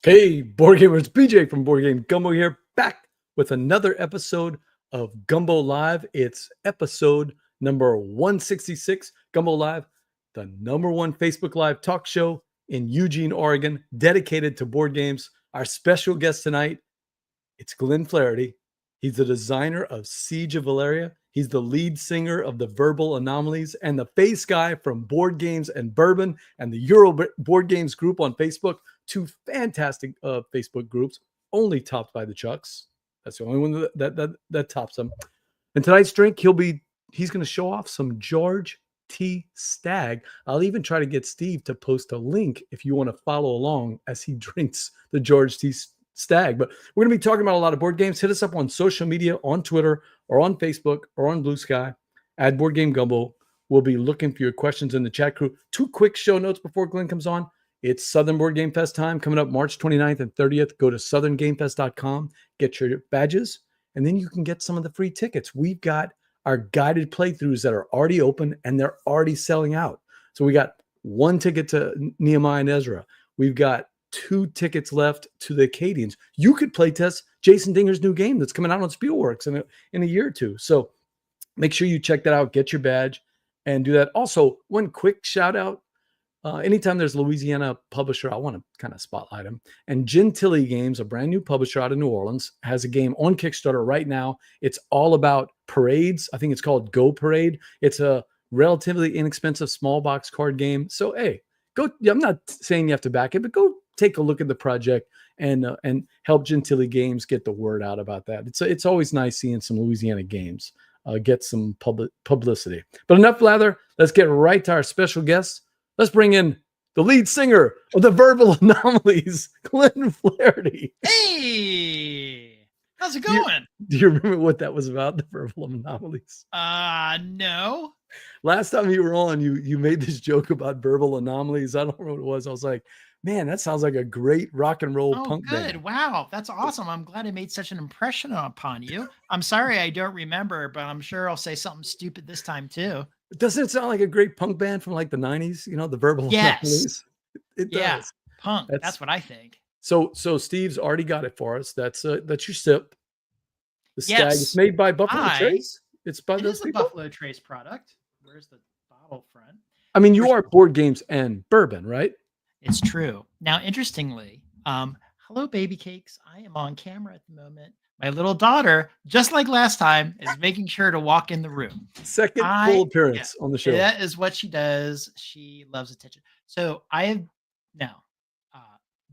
Hey, board gamers, BJ from Board Game Gumbo here, back with another episode of Gumbo Live. It's episode number 166, Gumbo Live, the #1 Facebook Live talk show in Eugene, Oregon, dedicated to board games. Our special guest tonight, it's Glenn Flaherty. He's the designer of Siege of Valeria. He's the lead singer of the Verbal Anomalies and the face guy from Board Games and Bourbon and the Euro Board Games group on Facebook. Two fantastic Facebook groups, only topped by the Chucks. That's the only one that tops them. And tonight's drink, he's going to show off some George T. Stagg. I'll even try to get Steve to post a link if you want to follow along as he drinks the George T. Stagg. But we're going to be talking about a lot of board games. Hit us up on social media, on Twitter, or on Facebook, or on Blue Sky, at Board Game Gumbo. We'll be looking for your questions in the chat crew. Two quick show notes before Glenn comes on. It's Southern Board Game Fest time coming up March 29th and 30th. Go to southerngamefest.com, get your badges, and then you can get some of the free tickets. We've got our guided playthroughs that are already open and they're already selling out. So we got 1 ticket to Nehemiah and Ezra. We've got 2 tickets left to the Acadians. You could play test Jason Dinger's new game that's coming out on Spielworks in a year or two. So make sure you check that out, get your badge, and do that. Also, one quick shout out. Anytime there's a Louisiana publisher, I want to kind of spotlight them. And Gentilly Games, a brand new publisher out of New Orleans, has a game on Kickstarter right now. It's all about parades. I think it's called Go Parade. It's a relatively inexpensive small box card game. So, hey, go. I'm not saying you have to back it, but go take a look at the project and help Gentilly Games get the word out about that. It's always nice seeing some Louisiana games get some publicity. But enough lather. Let's get right to our special guest. Let's bring in the lead singer of the Verbal Anomalies, Glenn Flaherty. Hey, how's it going? Do you remember what that was about, the Verbal Anomalies? No. Last time you were on, you made this joke about Verbal Anomalies. I don't remember what it was. I was like, man, that sounds like a great rock and roll punk band. Wow, that's awesome. I'm glad I made such an impression upon you. I'm sorry I don't remember, but I'm sure I'll say something stupid this time too. Doesn't it sound like a great punk band from like the 90s? You know, the Verbal Anomalies? It does. Punk. That's what I think. So Steve's already got it for us. That's your sip. The Stagg is made by Buffalo Trace. It's by those people. Buffalo Trace product. Where's the bottle front? I mean, you are Board Games and Bourbon, right? It's true. Now, interestingly, hello, baby cakes. I am on camera at the moment. My little daughter, just like last time, is making sure to walk in the room. Second full appearance on the show. That is what she does. She loves attention. So I have now,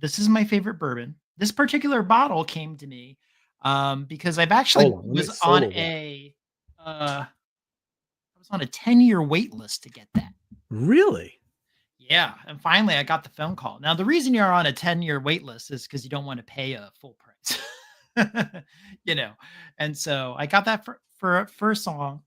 this is my favorite bourbon. This particular bottle came to me because I've actually was on a 10-year wait list to get that. Really? Yeah. And finally I got the phone call. Now, the reason you're on a 10-year wait list is because you don't want to pay a full price. You know, and so I got that for a song.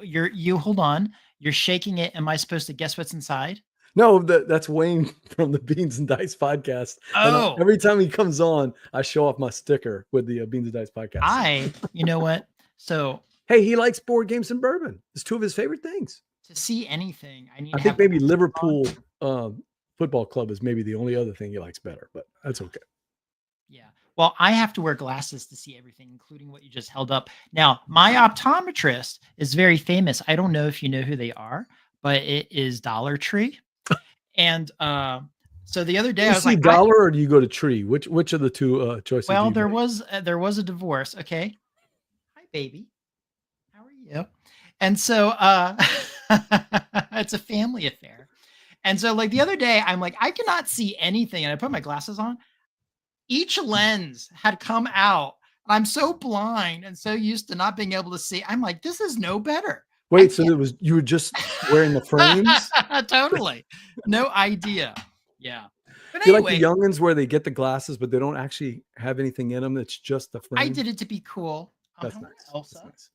You hold on, you're shaking it. Am I supposed to guess what's inside? No, that's Wayne from the Beans and Dice podcast. Oh, and every time he comes on, I show off my sticker with the Beans and Dice podcast. You know what? So hey, he likes Board Games and Bourbon. It's 2 of his favorite things. To see anything, I think maybe Liverpool Football Club is maybe the only other thing he likes better, but that's okay. Yeah. Well, I have to wear glasses to see everything, including what you just held up. Now, my optometrist is very famous. I don't know if you know who they are, but it is Dollar Tree. And so the other day I was like, Dollar or do you go to Tree? Which of the two choices? Well, there was a divorce. Okay. Hi, baby. How are you? And so it's a family affair. And so like the other day, I'm like, I cannot see anything. And I put my glasses on. Each lens had come out. I'm so blind and so used to not being able to see. I'm like, this is no better. Wait, so you were just wearing the frames? Totally. No idea. Yeah. But You like the anyway, youngins where they get the glasses, but they don't actually have anything in them. It's just the I frame. did it to be cool. That's nice. That's Elsa. nice.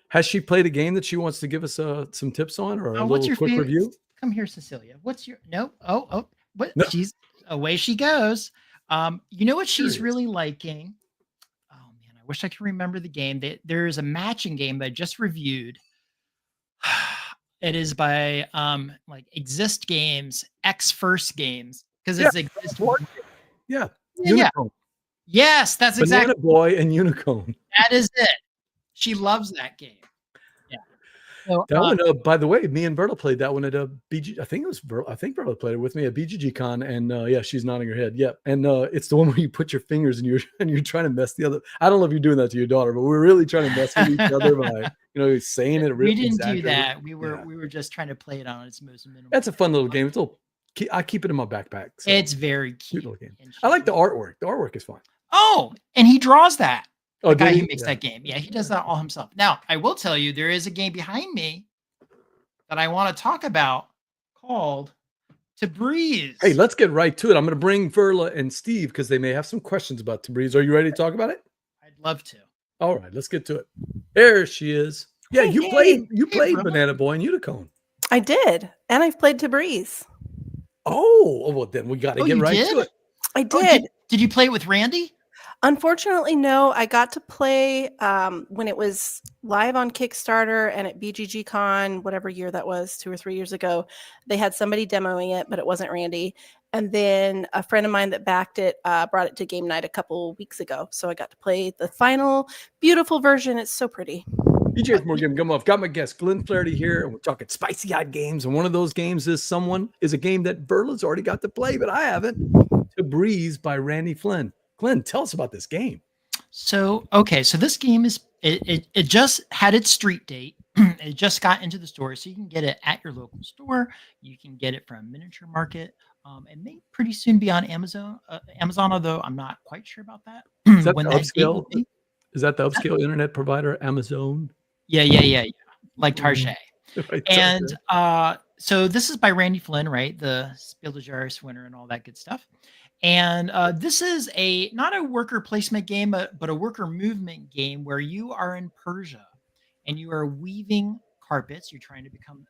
Has she played a game that she wants to give us some tips on or a What's little your quick favorite? review? Come here, Cecilia. What's your no? Oh, what? No, She's away. She goes. You know what she's curious. really liking? Oh man, I wish I could remember the game. There's a matching game that I just reviewed. It is by like Exist Games, X First Games, because Yeah, it's Exist. board game. Yeah, Yeah, yeah. Unicone, Yes, that's Banana exactly Boy, and Unicone. that is it. She loves that game. Yeah. So That one, by the way, me and Berta played that one at a BG. I think it was I think Berta played it with me at BGG Con, and yeah, she's nodding her head. Yeah, and it's the one where you put your fingers and you're trying to mess the other. I don't know if you're doing that to your daughter, but we're really trying to mess with each other by saying it. we didn't do exaggerating. that. We Yeah. were just trying to play it on its most minimal. That's a fun little game. It's a little, I keep it in my backpack. So. It's very Cute cute. little game. I like the artwork. The artwork is fun. Oh, and he draws that. Oh, The guy did who he? makes Yeah. that game. Yeah, he does that all himself. Now, I will tell you, there is a game behind me that I want to talk about called TABRIZ. Hey, let's get right to it. I'm going to bring Verla and Steve because they may have some questions about TABRIZ. Are you ready to talk about it? I'd love to. All right, let's get to it. There she is. Yeah, Hey, you hey. played Verla. Banana Boy and Unicone. I did, and I've played TABRIZ. Oh, well then we got to Oh, get you right did? to it. I Oh, did. did you play it with Randy? Unfortunately, no. I got to play when it was live on Kickstarter and at BGG Con, whatever year that was, 2 or 3 years ago. They had somebody demoing it, but it wasn't Randy. And then a friend of mine that backed it brought it to game night a couple weeks ago. So I got to play the final beautiful version. It's so pretty. DJ from Boardgames Bourbon. I've got my guest Glenn Flaherty here, and we're talking spicy hot games. And one of those games is a game that Verla's already got to play, but I haven't. TABRIZ by Randy Flynn. Glenn, tell us about this game. So this game is it just had its street date. It just got into the store, so you can get it at your local store. You can get it from Miniature Market. It may pretty soon be on Amazon. Although I'm not quite sure about that. Is that When the that date will upscale? be. Is that the upscale internet provider, Amazon? Yeah. Like Target. Right, And so this is by Randy Flynn, right? The Spiel des Jahres winner and all that good stuff. And this is not a worker placement game, but a worker movement game where you are in Persia and you are weaving carpets. You're trying to become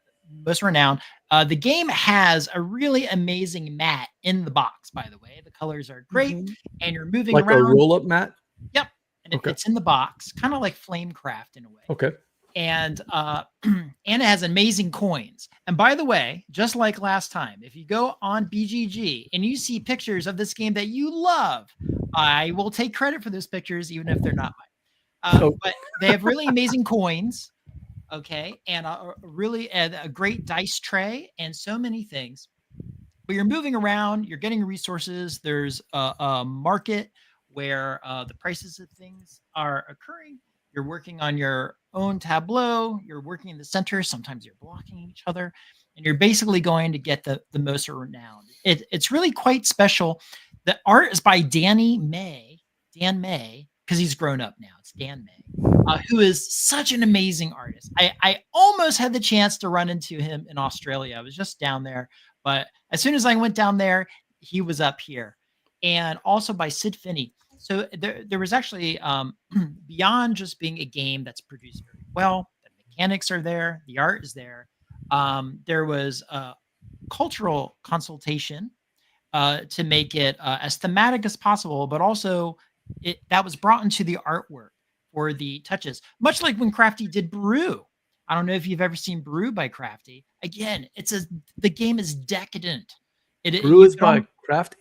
most renowned. The game has a really amazing mat in the box, by the way. The colors are great, and you're moving like around. a roll-up mat. Yep, and it fits in the box, kind of like Flamecraft in a way. Okay. And and it has amazing coins. And by the way, just like last time, if you go on BGG and you see pictures of this game that you love, I will take credit for those pictures, even if they're not mine. But they have really amazing coins, okay, and a great dice tray and so many things. But you're moving around, you're getting resources. There's a market where the prices of things are occurring. You're working on your own tableau. You're working in the center. Sometimes you're blocking each other, and you're basically going to get the most renowned. It's really quite special. The art is by Dan May, because he's grown up now. It's Dan May, who is such an amazing artist. I almost had the chance to run into him in Australia. I was just down there, but as soon as I went down there, he was up here. And also by Sid Finney. So there was actually, beyond just being a game that's produced very well, the mechanics are there, the art is there. There was a cultural consultation to make it as thematic as possible, but also that was brought into the artwork for the touches, much like when Crafty did Brew. I don't know if you've ever seen Brew by Crafty. Again, the game is decadent. Brew is by Crafty?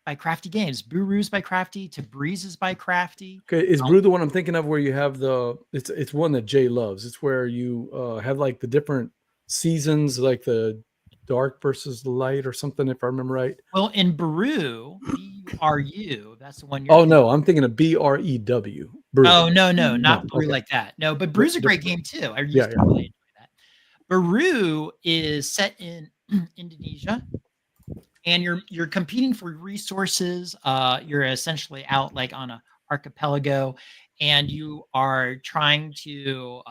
By Crafty Games. Brews by Crafty, TABRIZ is by Crafty. Okay, is Brew the one I'm thinking of where you have it's one that Jay loves. It's where you have like the different seasons, like the dark versus the light or something, if I remember right. Well, in Brew, BRU, that's the one you're no, I'm thinking of BREW. Brew. Oh, no, not Brew like that. No, but Brew's a great game too. I used to really enjoy that. Brew is set in Indonesia. And you're competing for resources. You're essentially out like on a archipelago, and you are trying to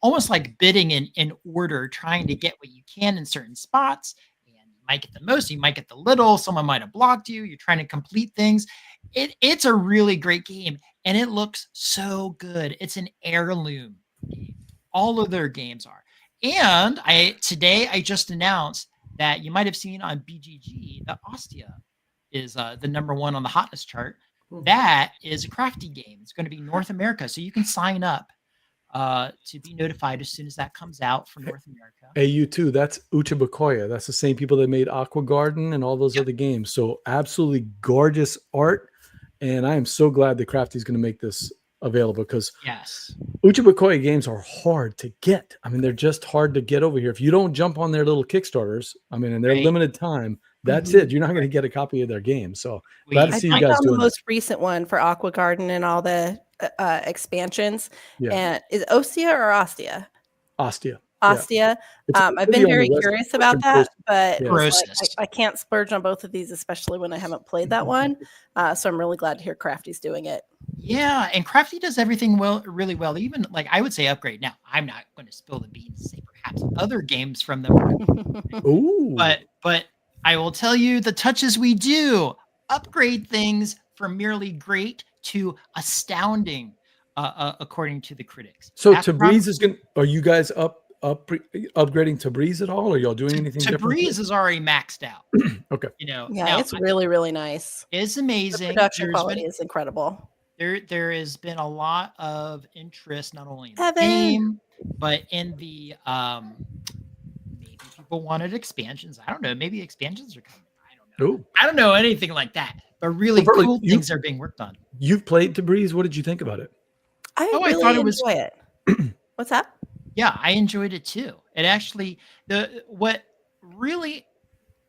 almost like bidding in order, trying to get what you can in certain spots. And you might get the most, you might get the little, someone might have blocked you. You're trying to complete things. It's a really great game, and it looks so good. It's an heirloom game. All of their games are. And today I just announced that you might have seen on BGG that Ostia is the #1 on the hotness chart. That is a Crafty game. It's going to be North America, so you can sign up to be notified as soon as that comes out for North America. AU2, that's Uchibakoya. That's the same people that made Aqua Garden and all those other games. So absolutely gorgeous art. And I am so glad that Crafty's going to make this available, because yes, Uchibakoya games are hard to get. I mean, they're just hard to get over here. If you don't jump on their little Kickstarters, I mean, in their limited time, that's it. You're not going to get a copy of their game. So glad to see you guys doing the most recent one for Aqua Garden and all the expansions. Yeah. And is Ostia or Ostia? Ostia. Ostia. Yeah. I've been very curious about that, but yeah. I can't splurge on both of these, especially when I haven't played that one. So I'm really glad to hear Crafty's doing it. Yeah, and Crafty does everything really well. Even like I would say Upgrade. Now, I'm not going to spill the beans and say perhaps other games from them. Ooh. But I will tell you the touches we do upgrade things from merely great to astounding, according to the critics. So TABRIZ is going. Are you guys upgrading TABRIZ at all? Or y'all doing anything different? TABRIZ is already maxed out. Okay. Yeah, now, it's really, really nice. It's amazing. The production quality is incredible. There has been a lot of interest, not only in the game, but in the maybe people wanted expansions. I don't know. Maybe expansions are coming. I don't know. Ooh. I don't know anything like that. But really cool things are being worked on. You've played TABRIZ. What did you think about it? I thought it was. Enjoy it. What's that? Yeah, I enjoyed it too. It actually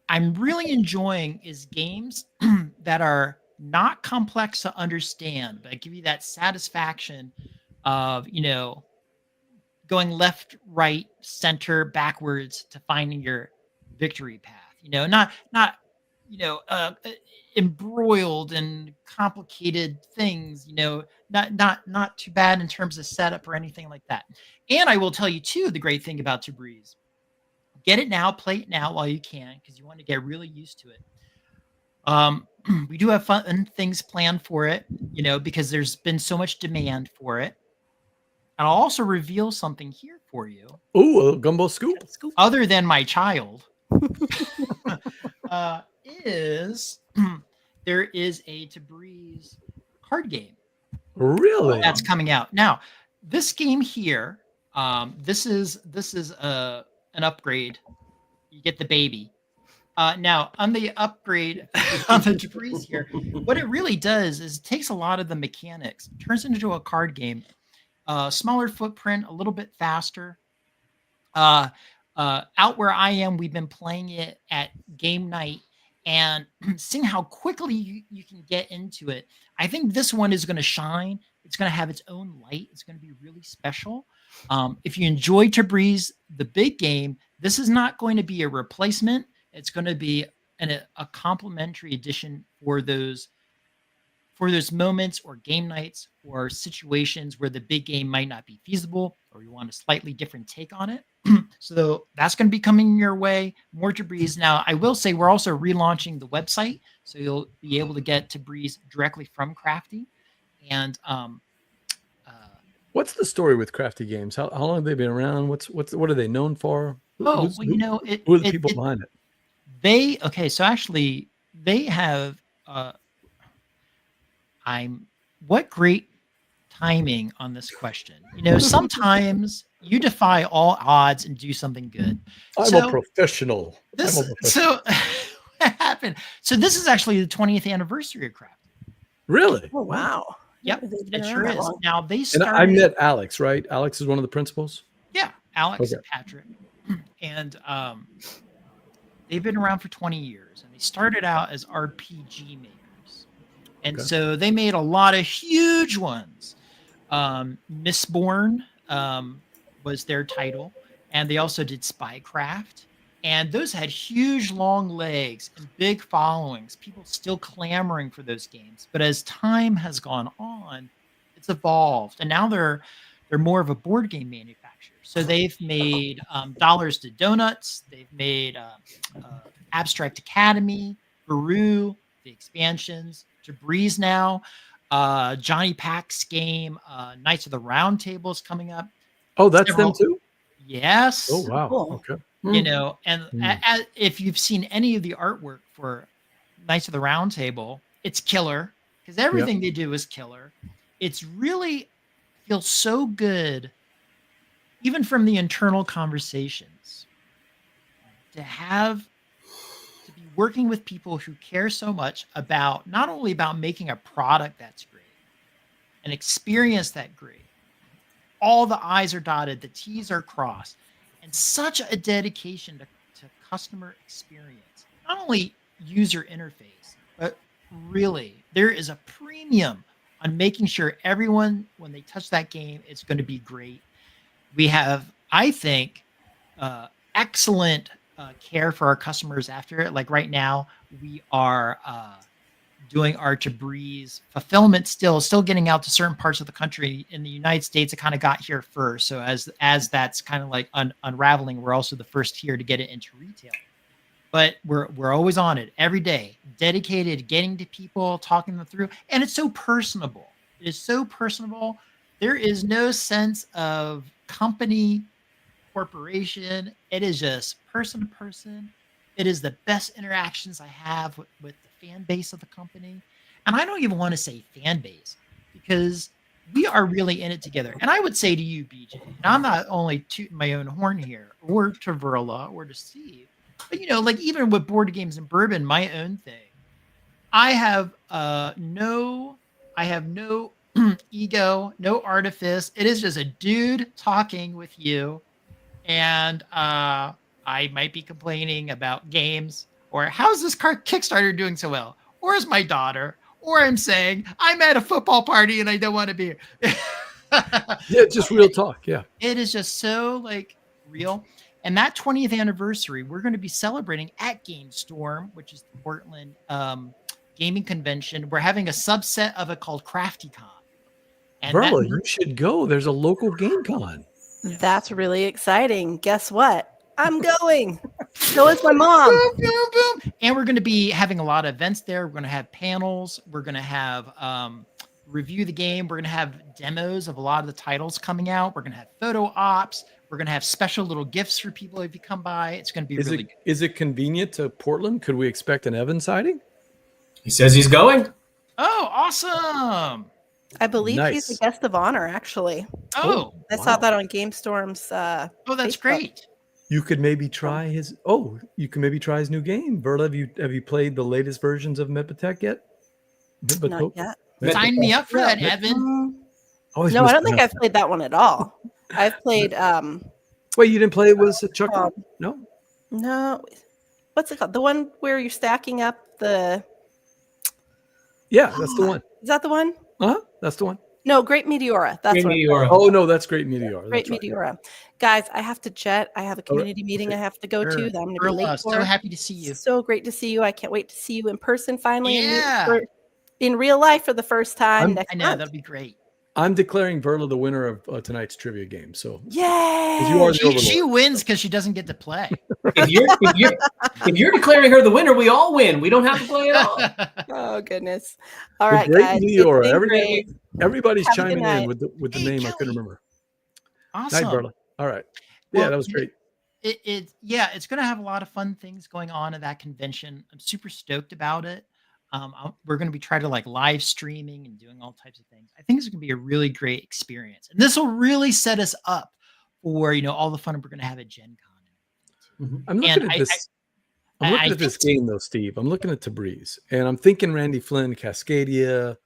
I'm really enjoying is games that are not complex to understand, but give you that satisfaction of, going left, right, center, backwards to finding your victory path. Not embroiled in complicated things, not too bad in terms of setup or anything like that. And I will tell you too, the great thing about TABRIZ, get it now, play it now while you can, because you want to get really used to it. We do have fun things planned for it, because there's been so much demand for it. And I'll also reveal something here for you. Oh, a gumbo scoop. Other than my child, there is a TABRIZ card game. Really? That's coming out now. This game here, this is an upgrade. You get the baby. Now on the upgrade on the TABRIZ here, what it really does is it takes a lot of the mechanics, turns it into a card game. Smaller footprint, a little bit faster. Out where I am, we've been playing it at game night and seeing how quickly you can get into it. I think this one is going to shine. It's going to have its own light. It's going to be really special. If you enjoy TABRIZ, the big game, this is not going to be a replacement. It's going to be a complementary addition for those moments or game nights or situations where the big game might not be feasible or you want a slightly different take on it. So that's going to be coming your way. More TABRIZ. Now, I will say we're also relaunching the website, so you'll be able to get TABRIZ directly from Crafty. And what's the story with Crafty Games? How long have they been around? What are they known for? Who are the people behind it? So actually they have what great timing on this question. Sometimes you defy all odds and do something good. I'm a professional. So what happened? So this is actually the 20th anniversary of Crafty. Really? Oh, wow. Yep, it sure is. Now they started. And I met Alex, right? Alex is one of the principals. Yeah, Alex and Patrick, and they've been around for 20 years, and they started out as RPG makers, and so they made a lot of huge ones. Mistborn was their title, and they also did Spycraft, and those had huge long legs and big followings, people still clamoring for those games. But as time has gone on, It's evolved, and now they're more of a board game manufacturer. So they've made Dollars to Donuts. They've made Abstract Academy, Baru, the expansions, TABRIZ now, Johnny Pack's game, Knights of the Round Table is coming up. Oh, that's them too? Yes. Oh, wow. Cool. Okay. You know, and if you've seen any of the artwork for Knights of the Round Table, it's killer because everything they do is killer. It's really feels so good, even from the internal conversations, to be working with people who care so much about not only about making a product that's great, an experience that's great. All the I's are dotted, the T's are crossed, and such a dedication to customer experience, not only user interface, but really there is a premium on making sure everyone, when they touch that game, it's going to be great. We have, I think, excellent care for our customers after it. Like right now, we are doing our TABRIZ fulfillment still getting out to certain parts of the country. In the United States, it kind of got here first. So as that's kind of like unraveling, we're also the first here to get it into retail. But we're always on it every day, dedicated to getting to people, talking them through. And it's so personable. It is so personable. There is no sense of company, corporation. It is just person to person. It is the best interactions I have with the fan base of the company. And I don't even want to say fan base because we are really in it together. And I would say to you, BJ, and I'm not only tooting my own horn here, or to Verla, or to Steve, but you know, like even with Board Games and Bourbon, my own thing, I have no ego, no artifice. It is just a dude talking with you. And I might be complaining about games, or how's this Kickstarter doing so well? Or is my daughter, or I'm saying I'm at a football party and I don't want to be here. Yeah, just real talk. Yeah. It is just so like real. And that 20th anniversary, we're going to be celebrating at GameStorm, which is the Portland gaming convention. We're having a subset of it called Crafty Con. And Verla, you should go. There's a local game con. That's really exciting. Guess what? I'm going. So is my mom. Boom, boom, boom. And we're going to be having a lot of events there. We're going to have panels. We're going to have review the game. We're going to have demos of a lot of the titles coming out. We're going to have photo ops. We're going to have special little gifts for people if you come by. It's going to be really good. Is it convenient to Portland? Could we expect an Evan sighting? He says he's going. Oh, awesome. I believe he's a guest of honor, actually. Oh, I saw that on GameStorm's. Oh, that's Facebook. great. You could maybe try his. Oh, you can maybe try his new game. Verla, have you played the latest versions of Mepatech yet? Not yet. Sign me up for that, Evan. No, I don't think I've played that one at all. I've played. Wait, you didn't play it with Chuck? No. No. What's it called? The one where you're stacking up the. Yeah, that's the one. Is that the one? That's the one. No, Great Meteora. That's Great what Meteora. Oh no, that's Great Meteora. Great Meteora. Guys, I have to jet. I have a community meeting I have to go to that I'm going to be late for. So happy to see you. So great to see you. I can't wait to see you in person finally. Yeah. In real life for the first time next I know, month. that'd be great. I'm declaring Verla the winner of tonight's trivia game. So yay! you are the overlord. She wins because she doesn't get to play. If you're declaring her the winner, we all win. We don't have to play at all. Oh goodness! All right, Great guys. Meteora. Everybody's Have a chiming good night. in with the Hey, name Kelly. I couldn't remember. Awesome. Night, Verla. All right. Well, Yeah, that was great. It's going to have a lot of fun things going on at that convention. I'm super stoked about it. We're going to be trying to like live streaming and doing all types of things. I think it's going to be a really great experience, and this will really set us up for all the fun we're going to have at Gen Con. I'm looking at this. I'm looking at this game though, Steve. I'm looking at TABRIZ, and I'm thinking Randy Flynn, Cascadia.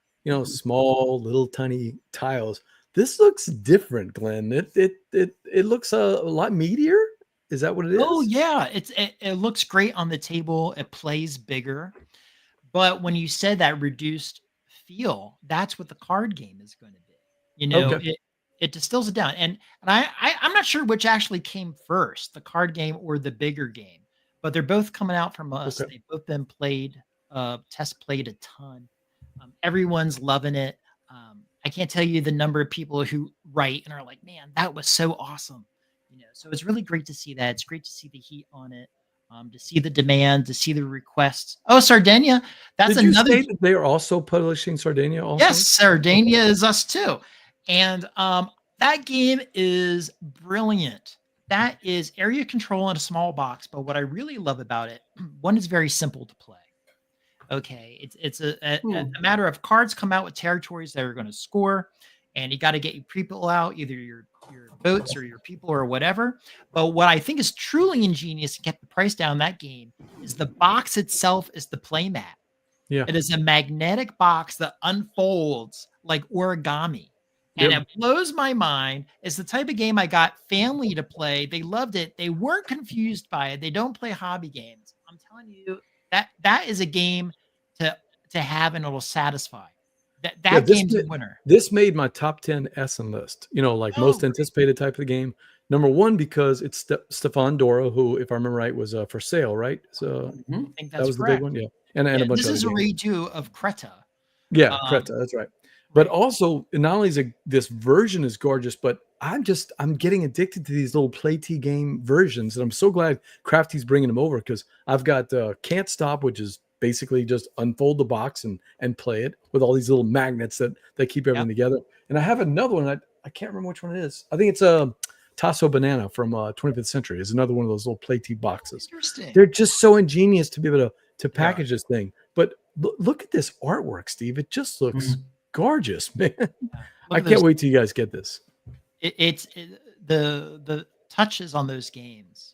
Small, little, tiny tiles. This looks different, Glenn. It looks a lot meatier. Is that what it is? Oh yeah, it looks great on the table. It plays bigger. But when you said that reduced feel, that's what the card game is going to be. It distills it down. And I'm not sure which actually came first, the card game or the bigger game, but they're both coming out from us. Okay. They've both been played, test played a ton. Everyone's loving it. I can't tell you the number of people who write and are like, man, that was so awesome. So it's really great to see that. It's great to see the heat on it, to see the demand, to see the requests. Oh, Sardinia. That's Did you another. say that they are also publishing Sardinia also? Yes, Sardinia is us too. And that game is brilliant. That is area control in a small box. But what I really love about it, one, is very simple to play. Okay, it's a matter of cards come out with territories that are going to score, and you got to get your people out, either your boats or your people or whatever. But what I think is truly ingenious to get the price down in that game is the box itself is the play mat. Yeah. It is a magnetic box that unfolds like origami. And Yep. it blows my mind. It's the type of game I got family to play. They loved it. They weren't confused by it. They don't play hobby games. I'm telling you, that is a game to have, and it'll satisfy. That game's a winner. This made my top 10 Essen list. Like most anticipated type of game. Number one, because it's Stefan Dora, who, if I remember right, was for sale, right? So I think that that's was correct. the big one, yeah. And a bunch this of is a other games. redo of Creta. Yeah, Creta, that's right. But also, not only is this version is gorgeous, but I'm getting addicted to these little Play-T game versions, and I'm so glad Crafty's bringing them over, because I've got Can't Stop, which is basically just unfold the box and play it with all these little magnets that keep everything together. And I have another one. I can't remember which one it is. I think it's a Tasso Banana from 25th Century. Is another one of those little Play-T boxes. Interesting. They're just so ingenious to be able to package this thing. But look at this artwork, Steve. It just looks gorgeous, man. I can't wait till you guys get this. It's the touches on those games.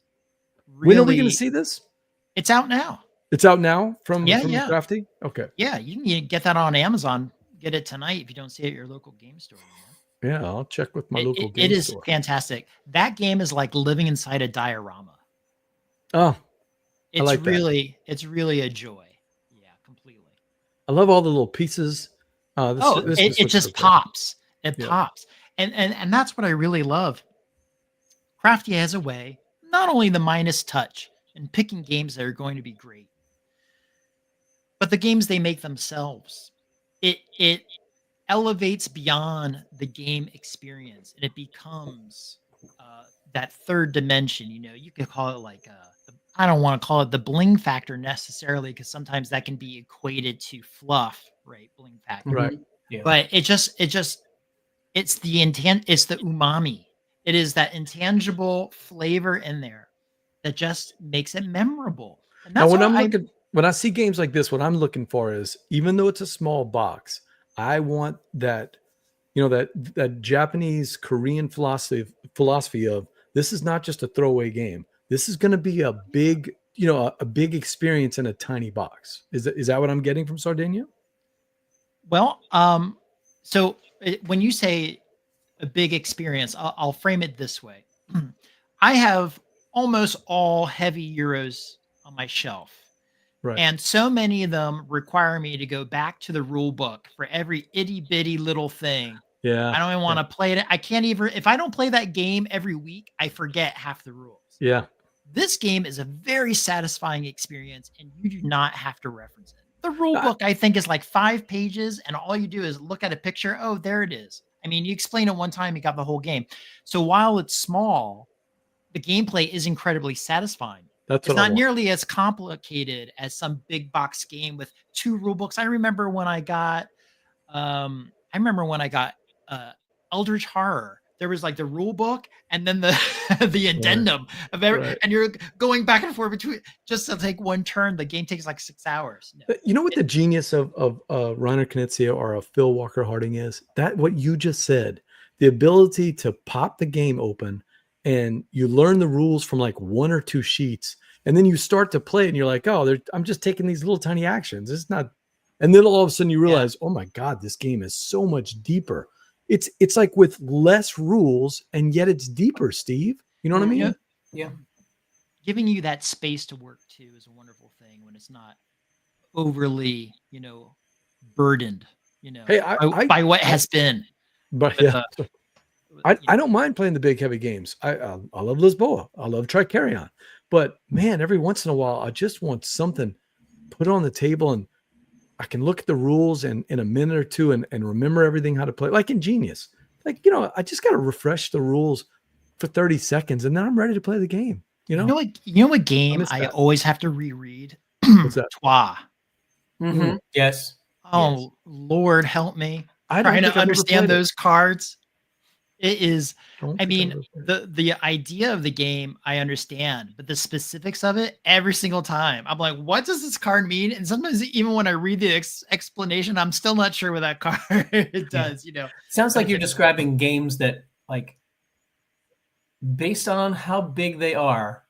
Really, when are we going to see this? It's out now. It's out now from Crafty? Okay. Yeah, you can get that on Amazon. Get it tonight if you don't see it at your local game store. Yeah, I'll check with my local game store. It is fantastic. That game is like living inside a diorama. Oh, it's like really that. It's really a joy. Yeah, completely. I love all the little pieces. It just pops. It pops. And that's what I really love. Crafty has a way, not only the minus touch and picking games that are going to be great, but the games they make themselves. It elevates beyond the game experience, and it becomes that third dimension. You could call it like I don't want to call it the bling factor necessarily, because sometimes that can be equated to fluff, right? Bling factor, right? Yeah. But it's the intent. It's the umami. It is that intangible flavor in there that just makes it memorable. And that's now, when I see games like this, what I'm looking for is, even though it's a small box, I want that, that Japanese Korean philosophy of, this is not just a throwaway game. This is going to be a big, a big experience in a tiny box. Is that what I'm getting from Sardinia? Well, so when you say a big experience, I'll frame it this way. I have almost all heavy Euros on my shelf. Right. And so many of them require me to go back to the rule book for every itty bitty little thing. Yeah. I don't even want to play it. I can't even, if I don't play that game every week, I forget half the rules. Yeah. This game is a very satisfying experience, and you do not have to reference it. The rule book, I think, is like 5 pages, and all you do is look at a picture. Oh, there it is. I mean, you explain it one time, you got the whole game. So while it's small, the gameplay is incredibly satisfying. It's not nearly as complicated as some big box game with 2 rule books. I remember when I got Eldritch Horror. There was like the rule book and then the addendum of every, and you're going back and forth between just to take one turn. The game takes like 6 hours. No. You know what the genius of Reiner Knizia or a Phil Walker Harding is? That what you just said, the ability to pop the game open and you learn the rules from like 1 or 2 sheets, and then you start to play and you're like, oh, I'm just taking these little tiny actions. It's not, and then all of a sudden you realize, oh my God, this game is so much deeper. It's like with less rules, and yet it's deeper, Steve. You know what I mean? Yeah. Giving you that space to work too is a wonderful thing when it's not overly, burdened, by what has been. But I don't mind playing the big heavy games. I love Lisboa. I love Tricarion. But man, every once in a while, I just want something put on the table, and I can look at the rules and in a minute or two and remember everything how to play, like in Genius. Like, I just got to refresh the rules for 30 seconds and then I'm ready to play the game. You know what game I always have to reread? What's that? Twa. Mm-hmm. Yes. Oh, yes. Lord help me. I Trying to understand those cards. It is, I mean, the the idea of the game, I understand, but the specifics of it, every single time, I'm like, what does this card mean? And sometimes even when I read the explanation, I'm still not sure what that card does, Sounds like you're describing games that, like, based on how big they are,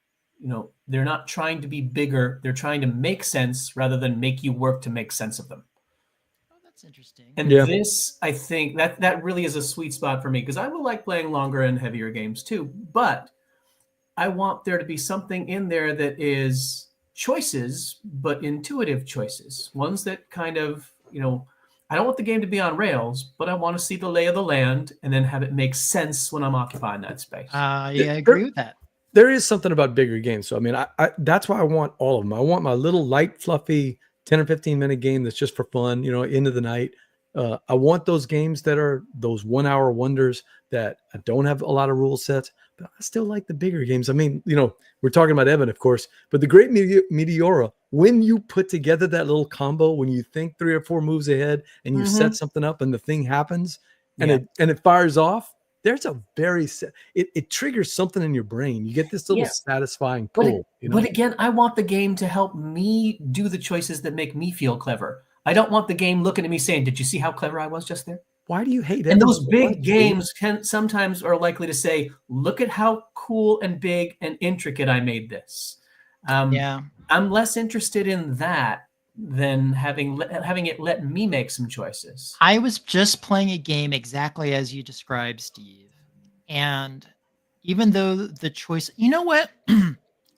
they're not trying to be bigger. They're trying to make sense rather than make you work to make sense of them. That's interesting. And this, I think that really is a sweet spot for me, because I would like playing longer and heavier games too, but I want there to be something in there that is choices, but intuitive choices, ones that kind of, I don't want the game to be on rails, but I want to see the lay of the land and then have it make sense when I'm occupying that space. I agree with that. There is something about bigger games. So, I mean, I that's why I want all of them. I want my little light, fluffy 10 or 15 minute game that's just for fun, into the night. I want those games that are those 1 hour wonders that don't have a lot of rule sets, but I still like the bigger games. I mean, we're talking about Evan, of course, but the Great Meteora, when you put together that little combo, when you think 3 or 4 moves ahead and you set something up and the thing happens and it fires off, there's a very it triggers something in your brain. You get this little satisfying pull. But again, I want the game to help me do the choices that make me feel clever. I don't want the game looking at me saying, "Did you see how clever I was just there?" Why do you hate it? And those big games sometimes are likely to say, "Look at how cool and big and intricate I made this." I'm less interested in that than having it let me make some choices. I was just playing a game exactly as you described, Steve. And even though the choice, you know what?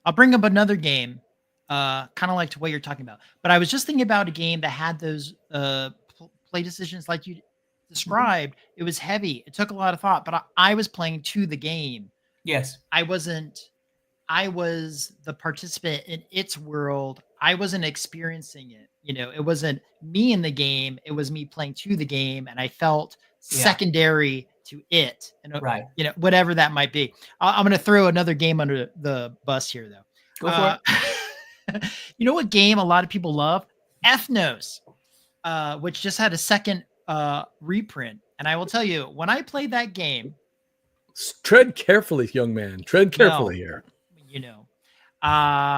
I'll bring up another game, kind of like to what you're talking about. But I was just thinking about a game that had those play decisions like you described. It was heavy. It took a lot of thought, but I was playing to the game. Yes. I was the participant in its world. I wasn't experiencing it. It wasn't me in the game. It was me playing to the game. And I felt secondary to it. And, whatever that might be. I'm going to throw another game under the bus here, though. Go for it. You know what game a lot of people love? Ethnos, which just had a second reprint. And I will tell you, when I played that game. Tread carefully, young man. Tread carefully here.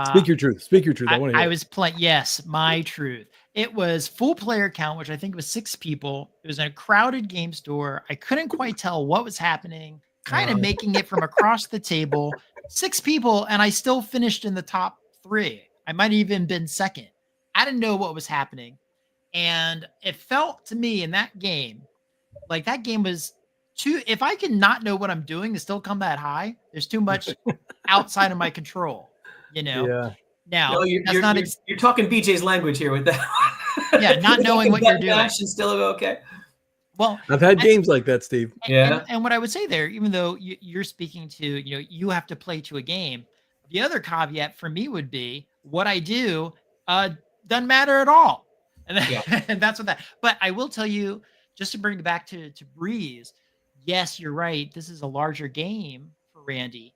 Speak your truth. Speak your truth. I was playing. Yes, my truth. It was full player count, which I think was 6 people. It was in a crowded game store. I couldn't quite tell what was happening. Kind of making it from across the table. 6 people, and I still finished in the top 3. I might have even been second. I didn't know what was happening, and it felt to me in that game like that game was too. If I can not know what I'm doing and still come that high, there's too much outside of my control. Now you're talking BJ's language here with that. Not knowing what you're doing. And still okay. Well, I've had games like that, Steve. And what I would say there, even though you're speaking to, you have to play to a game. The other caveat for me would be what I do doesn't matter at all, and that's what that. But I will tell you, just to bring it back to TABRIZ. Yes, you're right. This is a larger game for Randy,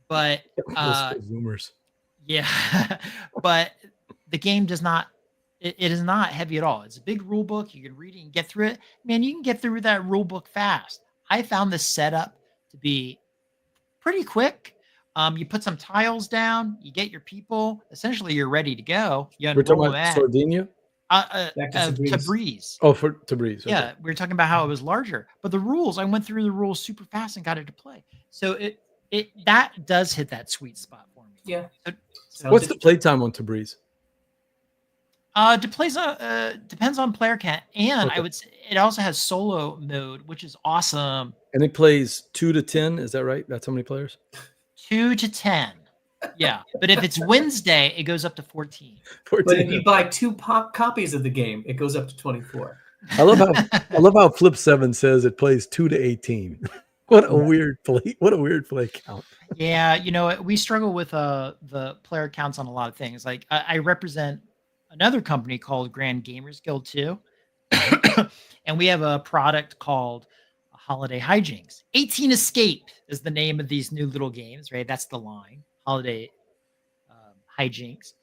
but Zoomers. Yeah, but the game does not. It is not heavy at all. It's a big rule book. You can read it and get through it. Man, you can get through that rule book fast. I found this setup to be pretty quick. You put some tiles down. You get your people. Essentially, you're ready to go. We're talking about Sardinia. TABRIZ. Oh, for TABRIZ. Okay. Yeah, we were talking about how it was larger, but the rules. I went through the rules super fast and got it to play. So that does hit that sweet spot for me. Yeah. So what's the playtime on TABRIZ? Depends on player count, and I would say it also has solo mode, which is awesome. And it plays 2 to 10. Is that right? That's how many players? 2 to 10. Yeah, but if it's Wednesday, it goes up to 14. But if you buy 2 copies of the game, it goes up to 24. I love how Flip 7 says it plays 2 to 18. What a weird play count. Yeah, we struggle with the player counts on a lot of things. Like I represent another company called Grand Gamers Guild too. And we have a product called Holiday Hijinks. 18 Escape is the name of these new little games, right? That's the line. Holiday Hijinks.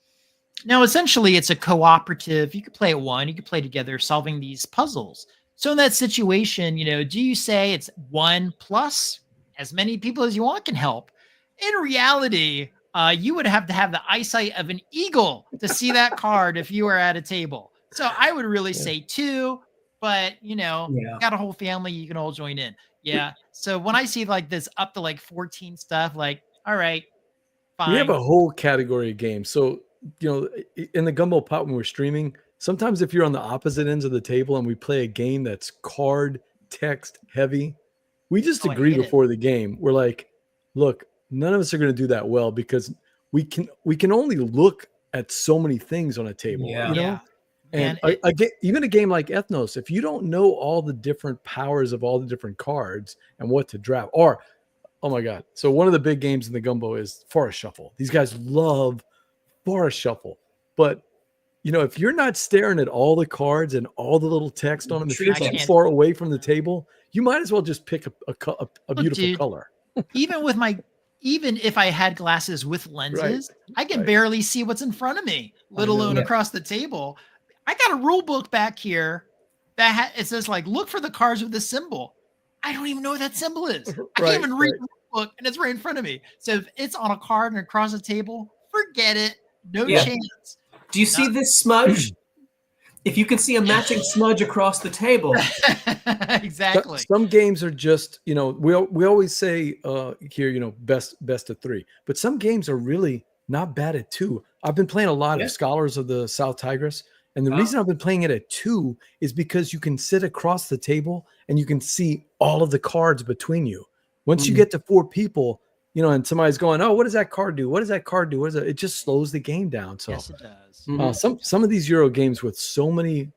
Now, essentially, it's a cooperative. You could play at one, you could play together, solving these puzzles. So in that situation, do you say it's 1 plus as many people as you want can help? In reality, you would have to have the eyesight of an eagle to see that card if you were at a table. So I would really say 2, but got a whole family, you can all join in. Yeah. So when I see like this up to like 14 stuff, like, all right, fine. We have a whole category of games. So, in the Gumbo Pot when we're streaming, sometimes if you're on the opposite ends of the table and we play a game that's card text heavy, we just agree before the game. We're like, look, none of us are going to do that well because we can only look at so many things on a table. And even a game like Ethnos, if you don't know all the different powers of all the different cards and what to draft, or oh my God. So one of the big games in the Gumbo is Forest Shuffle. These guys love Forest Shuffle. But, if you're not staring at all the cards and all the little text on them, if you're too far away from the table, you might as well just pick a beautiful color. Even if I had glasses with lenses, I can barely see what's in front of me, let alone across the table. I got a rule book back here that it says like, look for the cards with this symbol. I don't even know what that symbol is. I can't even read the rule book and it's right in front of me. So if it's on a card and across the table, forget it. No chance. Do you see this smudge? If you can see a matching smudge across the table. Exactly. Some games are just, we always say here, best of 3. But some games are really not bad at 2. I've been playing a lot of Scholars of the South Tigris. And the reason I've been playing it at 2 is because you can sit across the table and you can see all of the cards between you. Once you get to 4 people, and somebody's going, oh, what does that card do? What does that card do? What is it? It just slows the game down. So yes, it does. Some of these Euro games with so many,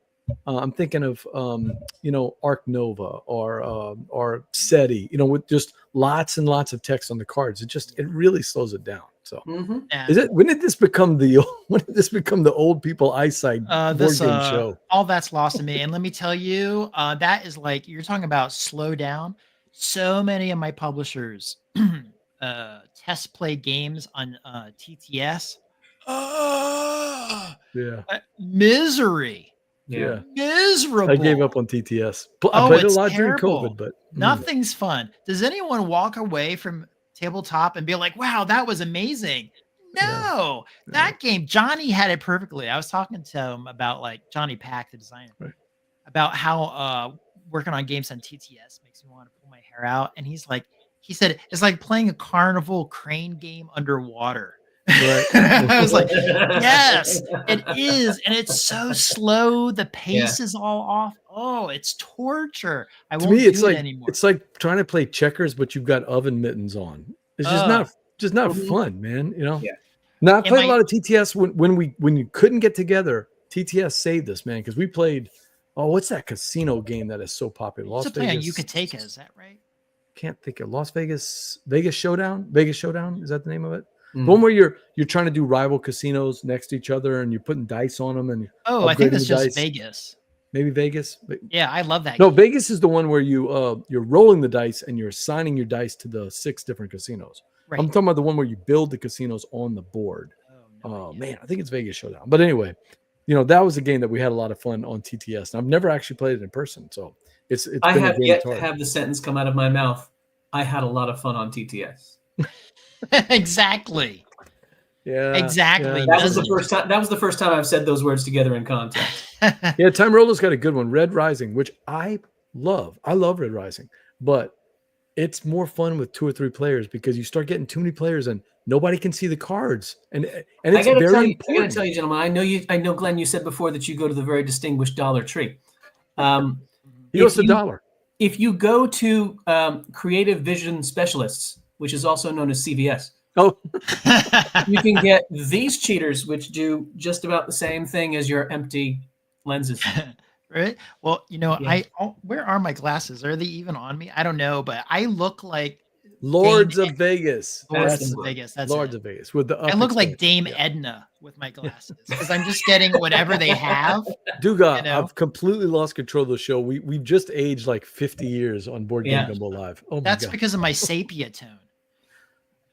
I'm thinking of, Arc Nova or SETI, with just lots and lots of text on the cards. It really slows it down. So when did this become the old people eyesight board game show? All that's lost to me. And let me tell you, that is like, you're talking about slow down. So many of my publishers test play games on TTS. Misery. Yeah. Miserable. I gave up on TTS. I played a lot during COVID, but nothing's fun. Does anyone walk away from tabletop and be like, wow, that was amazing? No, that game, Johnny had it perfectly. I was talking to him about like Johnny Pack, the designer, about how working on games on TTS makes me want to pull my hair out. And he said, it's like playing a carnival crane game underwater. Right. I was like, yes, it is. And it's so slow. The pace is all off. Oh, it's torture. I won't do it anymore. It's like trying to play checkers, but you've got oven mittens on. It's just not fun, man. Now I played a lot of TTS when you couldn't get together. TTS saved us, man, because we played. Oh, what's that casino game that is so popular? Las Vegas. On Yucateca, is that right? Can't think of Las Vegas Showdown. Vegas Showdown, is that the name of it? The one where you're trying to do rival casinos next to each other and you're putting dice on them and I think it's just Vegas. Maybe Vegas. Yeah, I love that. No, game. Vegas is the one where you're rolling the dice and you're assigning your dice to the 6 different casinos. Right. I'm talking about the one where you build the casinos on the board. Man, I think it's Vegas Showdown. But anyway, that was a game that we had a lot of fun on TTS. And I've never actually played it in person, so it's. I have yet to have the sentence come out of my mouth. I had a lot of fun on TTS. Exactly. Yeah. Exactly. Yeah. That was the first time I've said those words together in context. Yeah, Time Roller's got a good one, Red Rising, which I love. I love Red Rising, but it's more fun with 2 or 3 players because you start getting too many players and nobody can see the cards. And it's very important. I gotta tell you, gentlemen, I know, Glenn, you said before that you go to the very distinguished Dollar Tree. He goes to Dollar. If you go to Creative Vision Specialists, which is also known as CVS, you can get these cheaters, which do just about the same thing as your empty lenses. Right. Well, where are my glasses? Are they even on me? I don't know, but I look like Lords of Vegas. Lords That's of the Vegas. That's Lords it. of Vegas with the I up look like expansion. Dame Edna with my glasses because I'm just getting whatever they have. Duga, You know? I've completely lost control of the show. We've just aged like 50 years on Board Game Yeah. Gumbo Live. Oh my That's god. because of my sepia tone.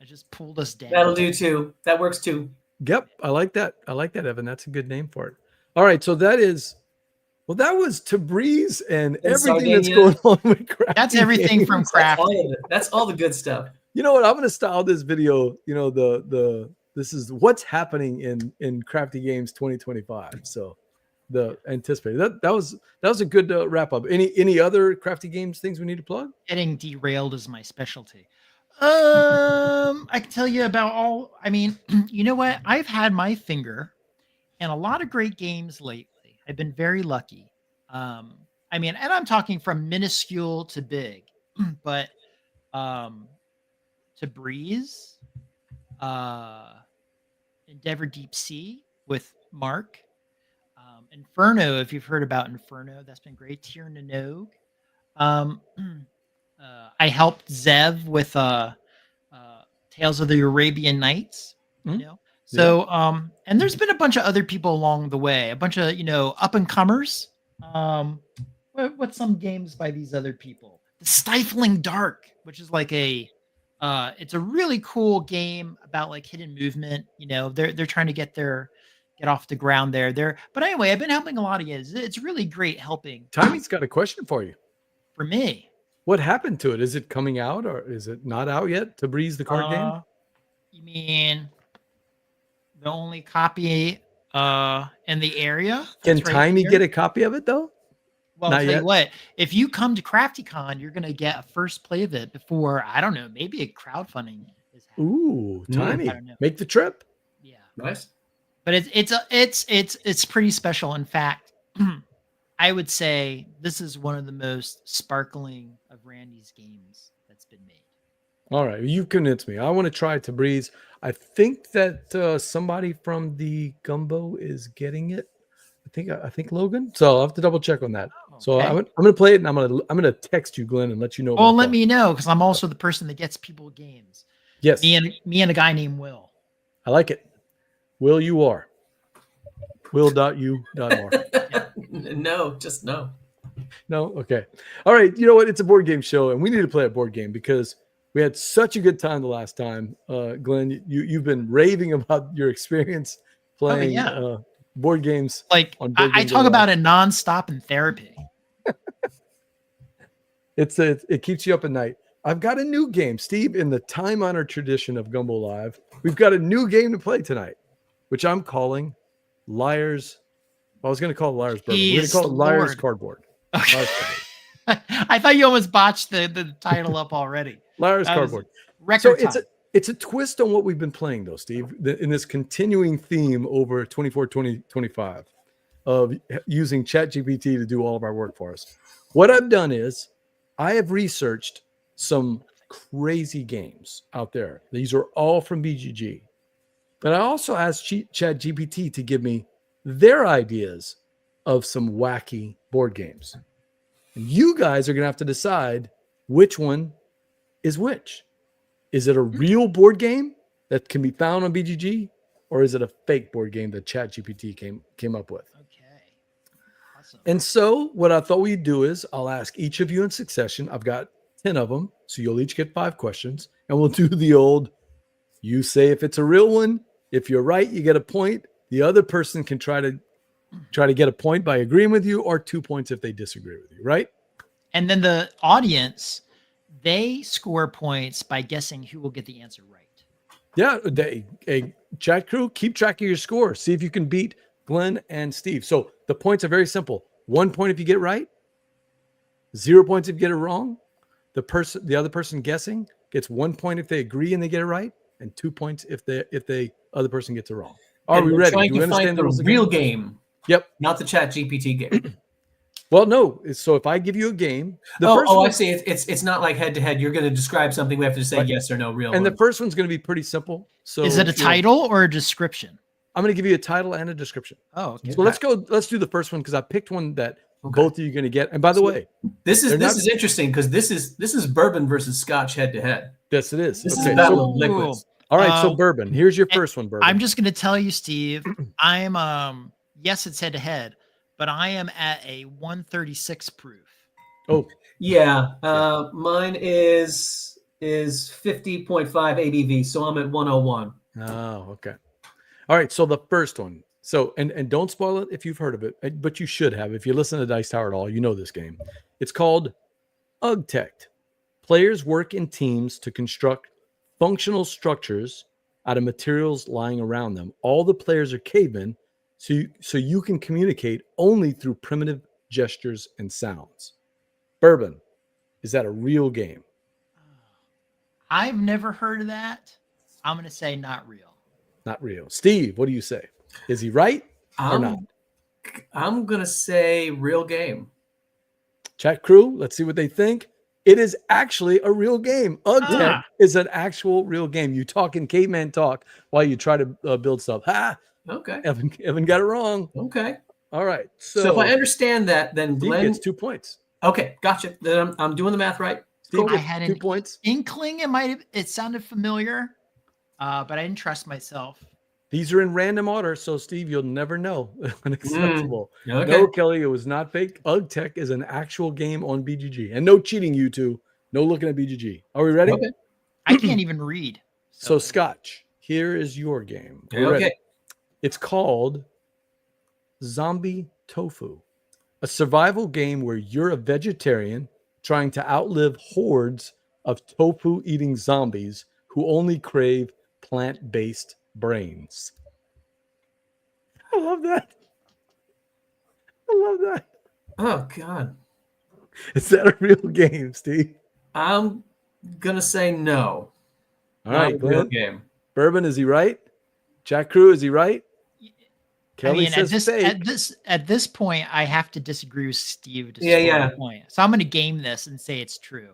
I just pulled us down. That'll do too. That works too. Yep, I like that. I like that, Evan. That's a good name for it. All right, so that was TABRIZ and everything that's Sardinia. going on with Crafty That's everything from Games. That's all Crafty. of it. That's all the good stuff. You know what? I'm going to style this video. You know, this is what's happening in Crafty Games 2025. So the anticipated that was a good wrap up. Any other Crafty Games things we need to plug? Getting derailed is my specialty. I can tell you about all. I mean, you know what? I've had my finger in a lot of great games lately. I've been very lucky. I mean, and I'm talking from minuscule to big, but TABRIZ, Endeavor Deep Sea with Mark, Inferno. If you've heard about Inferno, that's been great. Tir Nanogue. I helped Zev with Tales of the Arabian Nights, you know. So and there's been a bunch of other people along the way, a bunch of, you know, up and comers. What's some games by these other people? The Stifling Dark, which is like a it's a really cool game about like hidden movement. You know, they're trying to get off the ground there. But anyway, I've been helping a lot of guys. It's really great helping. Timmy's got a question for you. For me. What happened to it? Is it coming out or is it not out yet? TABRIZ, the card game? You mean the only copy in the area? Can That's right Timey here? get a copy of it though? Well, Not I'll tell yet? you what, if you come to CraftyCon, you're going to get a first play of it before, I don't know, maybe a crowdfunding is happening. Ooh, Timey, I don't know. make the trip. Yeah. Nice. But it's pretty special. In fact, I would say this is one of the most sparkling of Randy's games that's been made. All right, you convinced me. I want to try TABRIZ. I think that somebody from the Gumbo is getting it. I think Logan. So I'll have to double check on that. So Okay. I'm gonna play it, and I'm gonna text you, Glenn, and let you know. Well, my let thoughts. me know because I'm also the person that gets people games. Yes, Me and a guy named Will. I like it. Will you are. Will.u.r. No, just no. No? Okay. All right. You know what? It's a board game show, and we need to play a board game because we had such a good time the last time. Glenn, you've been raving about your experience playing board games. Like on Board I Game talk Go about Live. it nonstop in therapy. It keeps you up at night. I've got a new game, Steve, in the time-honored tradition of Gumbo Live. We've got a new game to play tonight, which I'm calling Liars. I was going to call it Liars Bourbon. We're going to Jeez, call it Liars Lord. Cardboard. Okay. Liars Cardboard. I thought you almost botched the title up already. Liars That was Cardboard. Record So time. it's a twist on what we've been playing, though, Steve, in this continuing theme over 24, 20, 25 of using ChatGPT to do all of our work for us. What I've done is I have researched some crazy games out there. These are all from BGG. But I also asked ChatGPT to give me their ideas of some wacky board games. And you guys are going to have to decide which one is which. Is it a real board game that can be found on BGG, or is it a fake board game that ChatGPT came up with? Okay. Awesome. And so what I thought we'd do is I'll ask each of you in succession. I've got 10 of them, so you'll each get 5 questions, and we'll do the old, you say if it's a real one. If you're right, you get a point. The other person can try to get a point by agreeing with you, or 2 points if they disagree with you, right? And then the audience, they score points by guessing who will get the answer right. Yeah, a chat crew, keep track of your score. See if you can beat Glenn and Steve. So the points are very simple. 1 point if you get it right, 0 points if you get it wrong. The other person guessing gets 1 point if they agree and they get it right, and 2 points if the other person gets it wrong. Are And we we're ready? trying Do you to understand find the the rules of real game? game, Yep. not the Chat GPT game. Well, no. So if I give you a game, the first I one, see. It's not like head to head. You're going to describe something. We have to say Right. yes or no. Real. and the one. first one's going to be pretty simple. So Is it a title or a description? I'm going to give you a title and a description. Oh, okay. So let's do the first one because I picked one that Okay. Both of you are going to get. And by the way, this they're not- is interesting because this is bourbon versus Scotch head to head. yes, it is. This Okay, is battle so- of liquids. all right, so Uh, bourbon. Here's your first one, bourbon. I'm just going to tell you, Steve, I'm yes, it's head to head, but I am at a 136 proof. Oh, Yeah, mine is 50.5 ABV, so I'm at 101. oh, okay. All right, so the first one. So, and don't spoil it if you've heard of it, but you should have. If you listen to Dice Tower at all, you know this game. It's called UGTech. Players work in teams to construct functional structures out of materials lying around them. All the players are cavemen, so you can communicate only through primitive gestures and sounds. Bourbon, is that a real game? I've never heard of that. I'm going to say not real. Not real. Steve, what do you say? Is he right or not? I'm gonna say real game. Chat crew, let's see what they think. It is actually a real game. UGTech is an actual real game. You talk in caveman talk while you try to build stuff. Ha! Okay. Evan got it wrong. Okay. All right. So if I understand that, then Steve Glenn gets 2 points. Okay, gotcha. Then I'm doing the math right. Steve I gets had 2 an points. inkling it sounded familiar, but I didn't trust myself. These are in random order, so Steve, you'll never know. Unacceptable. Okay. No, Kelly, it was not fake. UGTech is an actual game on BGG. And no cheating, you two. No looking at BGG. Are we ready? Okay. I can't even read. So, Scotch, here is your game. Are you Okay. ready? It's called Zombie Tofu, a survival game where you're a vegetarian trying to outlive hordes of tofu-eating zombies who only crave plant-based brains. I love that. I love that. Oh God. Is that a real game, Steve? I'm gonna say no. All Not right, a real Glenn. game. Bourbon, is he right? Jack Crew, is he right? Kelly at says fake. this point, I have to disagree with Steve to Yeah, score yeah. a point. So I'm going to game this and say it's true.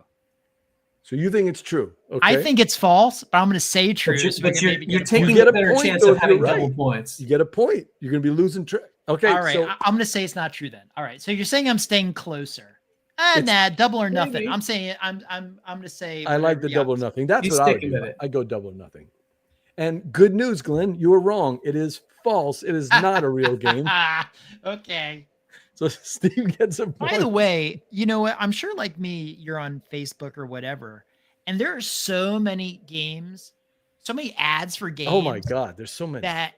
So you think it's true? Okay. I think it's false, but I'm going to say true. But you're, so we but can you're, maybe you're get a point. taking You get a a better point, chance though, of if you're having double right. points. you get a point. You're going to be losing track. Okay. All right, So I'm going to say it's not true then. All right, so you're saying I'm staying closer. It's- Nah, double or nothing. Maybe. I'm saying I'm going to say. I like whatever the the double or opposite. nothing. That's He's what I would sticking do. with it. I go double or nothing. And good news, Glenn, you were wrong. It is false. It is not a real game. Okay. So Steve gets a point. By the way, you know what? I'm sure, like me, you're on Facebook or whatever, and there are so many games, so many ads for games. Oh my God, there's so many. That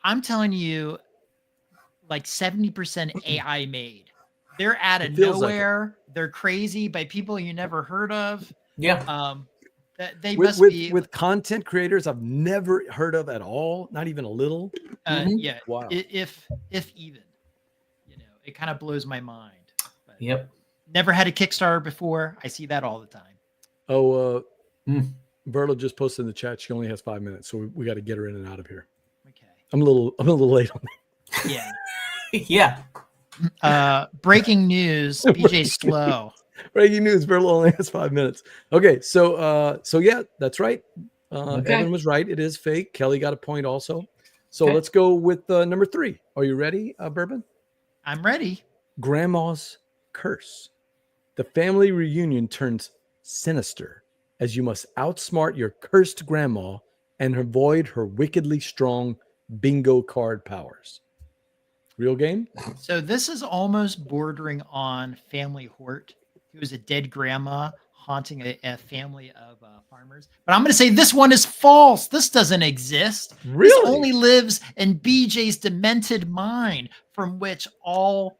I'm telling you, like 70% AI made. They're out It of feels like it. nowhere. They're crazy by people you never heard of. Yeah. They with, must with, be with content creators I've never heard of at all, not even a little. yeah. Wow. If even, you know, it kind of blows my mind. But Yep. never had a Kickstarter before. I see that all the time. Oh, Mm. Berla just posted in the chat. She only has 5 minutes, so we got to get her in and out of here. Okay. I'm a little late on that. Yeah. Yeah. Breaking news. BJ slow. Breaking news: Berla only has 5 minutes. Okay, so yeah, that's right. Okay. Evan was right. It is fake. Kelly got a point also. So Okay. let's go with number 3. Are you ready, Bourbon? I'm ready. Grandma's Curse. The family reunion turns sinister as you must outsmart your cursed grandma and avoid her wickedly strong bingo card powers. Real game? So this is almost bordering on Family Hort, who is a dead grandma haunting a family of farmers. But I'm going to say this one is false. This doesn't exist. This Really? only lives in BJ's demented mind, from which all.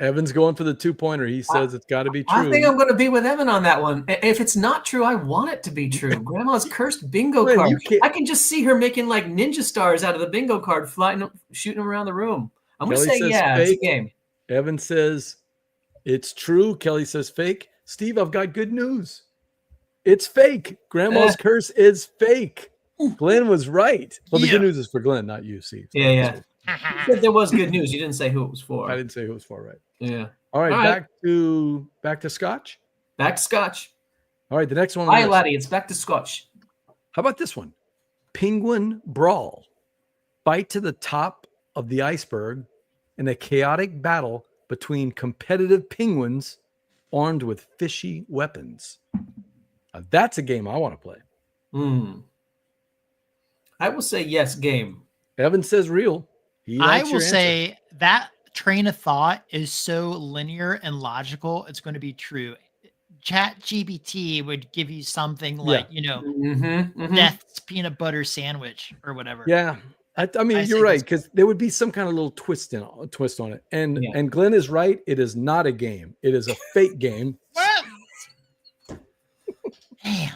Evan's going for the 2-pointer. He says it's got to be true. I think I'm going to be with Evan on that one. If it's not true, I want it to be true. Grandma's cursed bingo Man, card. you can't- I can just see her making like ninja stars out of the bingo card, flying, shooting them around the room. I'm going to Kelly say says yeah, it's a fake. game. Evan says it's true. Kelly says fake. Steve, I've got good news. It's fake. Grandma's curse is fake. Glenn was right. Well, the Yeah. good news is for Glenn, not you, Steve. Yeah. You said there was good news. You didn't say who it was for. I didn't say who was for, right? Yeah. All right, All right. back to Scotch. Back to Scotch. All right, the next one. on the Hi, list. laddie. It's back to Scotch. How about this one? Penguin Brawl. Bite to the top of the iceberg in a chaotic battle between competitive penguins armed with fishy weapons. Now, that's a game I want to play. I will say yes, game. Evan says real. I will say that train of thought is so linear and logical, it's going to be true. Chat GPT would give you something like, Death's peanut butter sandwich or whatever. Yeah. I mean, you're right, because there would be some kind of little twist on it. And Glenn is right. It is not a game. It is a fake game. Damn.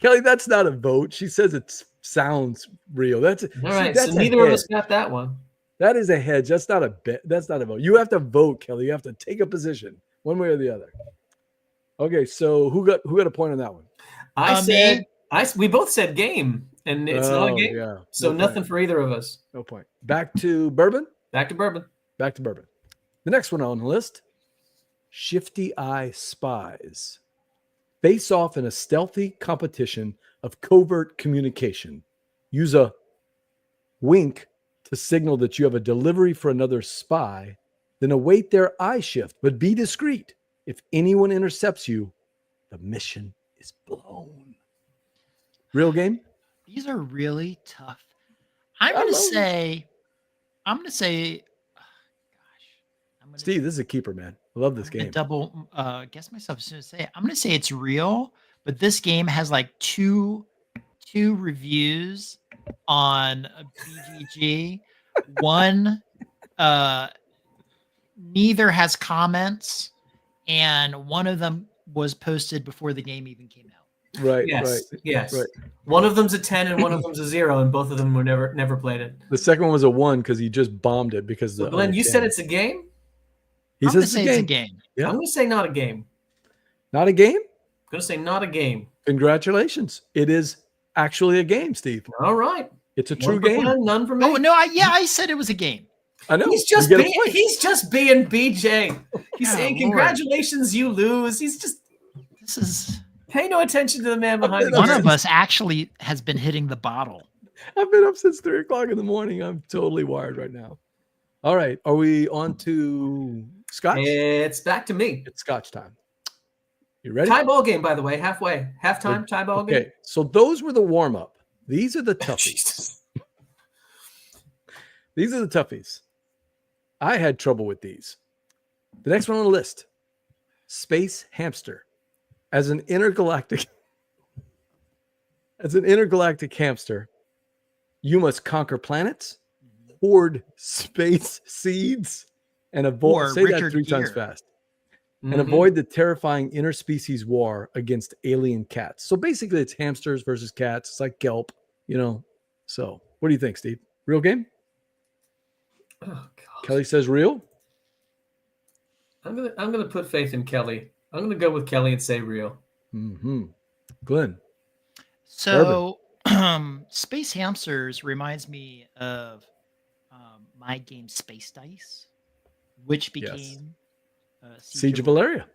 Kelly, that's not a vote. She says it sounds real. That's all right. So neither of us got that one. That is a hedge. That's not a bet. That's not a vote. You have to vote, Kelly. You have to take a position one way or the other. Okay, so who got a point on that one? We both said game, and it's not a game. Yeah. So nothing for either of us. No point. Back to bourbon. Back to bourbon. The next one on the list: Shifty Eye Spies. Face off in a stealthy competition of covert communication. Use a wink to signal that you have a delivery for another spy, then await their eye shift, but be discreet. If anyone intercepts you, the mission is blown. Real game? These are really tough. I'm going to say, Steve, this is a keeper, man. I love this game. Guess myself as soon as I say it. I'm going to say it's real, but this game has like two reviews on BGG. One, neither has comments, and one of them was posted before the game even came out. Right. Yes. Right. One of them's a 10 and one of them's a 0, and both of them were never played it. The second one was a 1 because he just bombed it because Glenn, you said it's a game? He says it's a game. Yeah. I'm going to say not a game. Not a game? I'm going to say not a game. Congratulations. It is actually a game, Steve. All right. It's a true game. None for me. Oh, no, I said it was a game. I know. He's just being BJ. He's saying, congratulations, you lose. This is... Pay no attention to the man behind the One of us actually has been hitting the bottle. I've been up since 3 o'clock in the morning. I'm totally wired right now. All right. Are we on to Scotch? It's back to me. It's Scotch time. You ready? Tie ball game, by the way. Halftime, tie ball game. Okay. So those were the warm-up. These are the toughies. These are the toughies. I had trouble with these. The next one on the list, Space Hamster. As an intergalactic hamster, you must conquer planets, hoard space seeds, and avoid that 3 times fast. And avoid the terrifying interspecies war against alien cats. So basically it's hamsters versus cats. It's like kelp, So what do you think, Steve? Real game? Oh, God. Kelly says real. I'm gonna put faith in Kelly. I'm going to go with Kelly and say real. Glenn. So Space Hamsters reminds me of my game Space Dice, which became Siege of Valeria.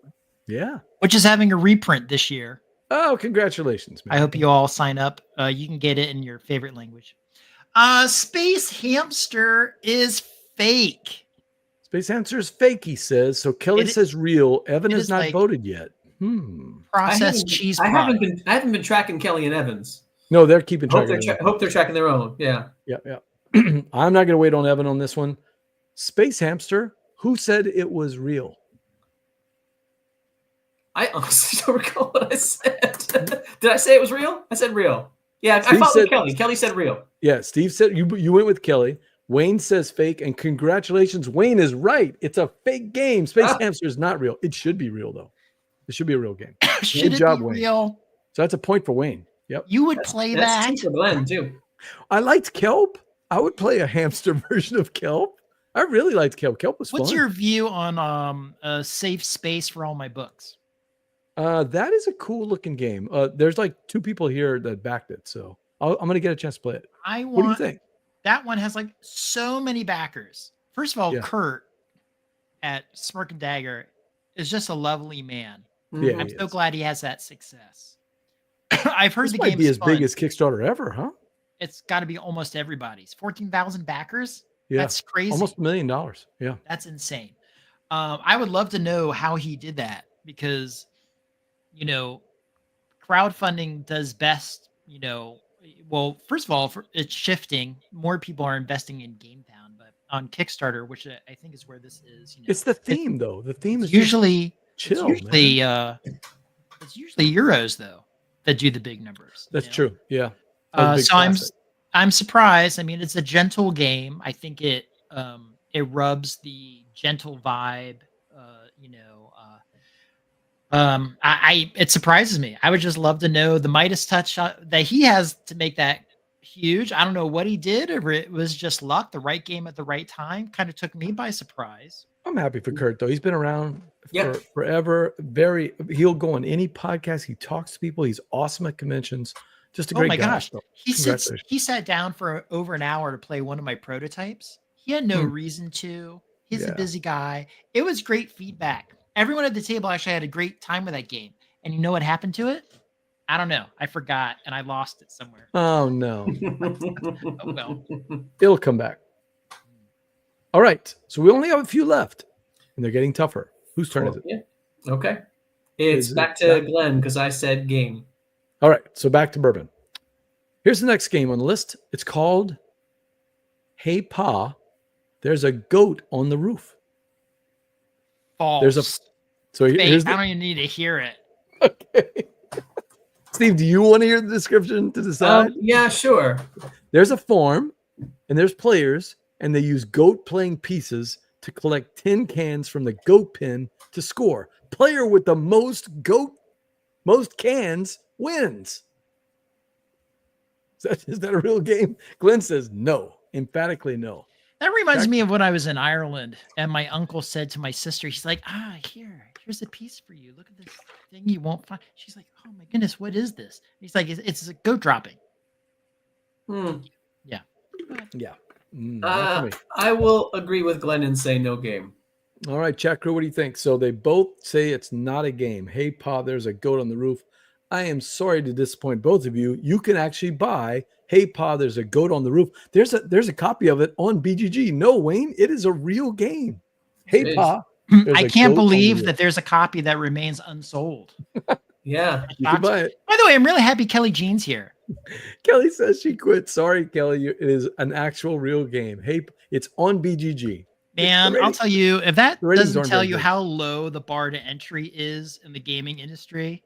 Yeah. Which is having a reprint this year. Oh, congratulations, man. I hope you all sign up. You can get it in your favorite language. Space Hamster is fake. Space Hamster is fake, he says. So Kelly says real. Evan has not voted yet. Processed cheese I haven't been tracking Kelly and Evans. No, they're keeping track. Hope they're tracking their own. Yeah. Yeah. I'm not going to wait on Evan on this one. Space Hamster, who said it was real? I honestly don't recall what I said. Did I say it was real? I said real. Yeah, Steve I followed Kelly. Kelly said real. Yeah, Steve said you went with Kelly. Wayne says fake, and congratulations, Wayne is right. It's a fake game. Space Hamster is not real. It should be real, though. It should be a real game. Should Good job, Wayne. Real? So that's a point for Wayne. Yep. You would play that. That's for Glenn, too. I liked kelp. I would play a hamster version of kelp. I really liked kelp. Kelp was fun. What's your view on a safe space for all my books? That is a cool looking game. There's like 2 people here that backed it, so I'm going to get a chance to play it. What do you think? That one has like so many backers. First of all, Kurt at Smirk and Dagger is just a lovely man. Yeah, I'm so glad he has that success. I've heard the game might be as big as Kickstarter ever, huh? It's got to be almost everybody's. 14,000 backers. Yeah. That's crazy. Almost $1 million. Yeah. That's insane. I would love to know how he did that because, crowdfunding does best, well, first of all, it's shifting. More people are investing in GameTown, but on Kickstarter, which I think is where this is, It's the theme, though. The theme is usually chill, it's usually, man. it's usually Euros though that do the big numbers. That's true. Yeah. That So was a big I'm surprised. I mean, it's a gentle game. I think it rubs the gentle vibe. It surprises me. I would just love to know the Midas touch that he has to make that huge. I don't know what he did, or it was just luck. The right game at the right time kind of took me by surprise. I'm happy for Kurt though. He's been around Yep. for forever. He'll go on any podcast. He talks to people. He's awesome at conventions. Just a great guy. Gosh, So, he congratulations. sat down for over an hour to play one of my prototypes. He had no reason to. He's a Yeah. busy guy. It was great feedback. Everyone at the table actually had a great time with that game. And you know what happened to it? I don't know. I forgot and I lost it somewhere. Oh no. Oh well. It'll come back. All right. So we only have a few left. And they're getting tougher. Whose turn is it? Yeah. Okay. It's Is it back to back? Glenn because I said game. All right. So back to bourbon. Here's the next game on the list. It's called Hey Pa, There's a Goat on the Roof. False. Here's I don't even need to hear it. Okay. Steve, do you want to hear the description to decide? Yeah, sure. There's a farm and there's players, and they use goat playing pieces to collect tin cans from the goat pen to score. Player with the most cans wins. Is that a real game? Glenn says no. Emphatically no. That reminds me of when I was in Ireland and my uncle said to my sister, he's like, here's a piece for you. Look at this thing you won't find. She's like, oh my goodness, what is this? He's like, it's a goat dropping. Hmm. Yeah. Yeah. Not for me. I will agree with Glenn and say no game. All right, chat crew, what do you think? So they both say it's not a game. Hey, Pa, there's a goat on the roof. I am sorry to disappoint both of you. You can actually buy Hey, Pa, there's a goat on the roof. There's a copy of it on BGG. No, Wayne, it is a real game. Hey, Pa. I can't believe that there's a copy that remains unsold. Yeah. You can buy it. By the way, I'm really happy Kelly Jean's here. Kelly says she quit. Sorry, Kelly. It is an actual real game. Hey, it's on BGG. Man, I'll tell you, if that ratings doesn't aren't tell very you good. how low the bar to entry is in the gaming industry,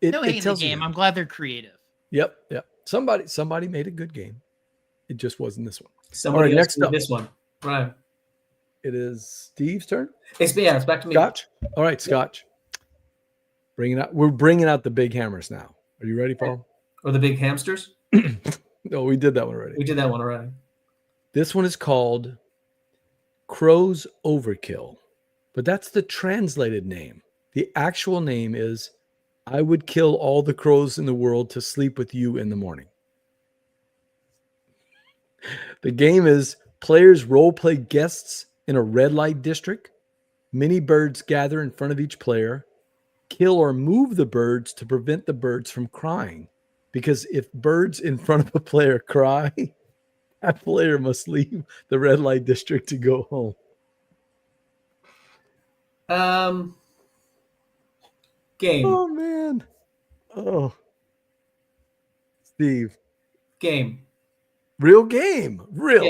It no hate in the tells you game. that. I'm glad they're creative. Yep. Somebody made a good game. It just wasn't this one. Somebody All right, else next did up. this one. Right. It is Steve's turn. It's back to me. Scotch. All right, Scotch. We're bringing out the big hammers now. Are you ready, Paul? Or the big hamsters? No, we did that one already. We did that one already. This one is called Crow's Overkill, but that's the translated name. The actual name is I Would Kill All the Crows in the World to Sleep with You in the Morning. The game is players role play guests in a red light district. Many birds gather in front of each player. Kill or move the birds to prevent the birds from crying. Because if birds in front of a player cry, that player must leave the red light district to go home. Game. Oh, man. Oh. Steve. Game. Real game. Real.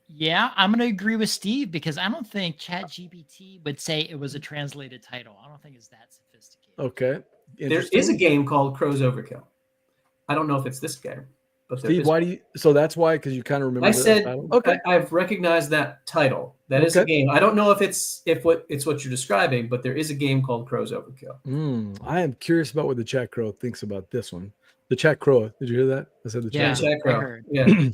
Yeah. I'm going to agree with Steve because I don't think ChatGPT would say it was a translated title. I don't think it's that sophisticated. Okay. There is a game called Crow's Overkill. I don't know if it's this game. But Steve, why do you? So that's why, because you kind of remember. I said, okay. I've recognized that title. That is a game. I don't know if it's what you're describing, but there is a game called Crow's Overkill. I am curious about what the Chat Crow thinks about this one. The Chat Crow. Did you hear that? I said the Chat Crow. Chat Crow. I heard. Yeah.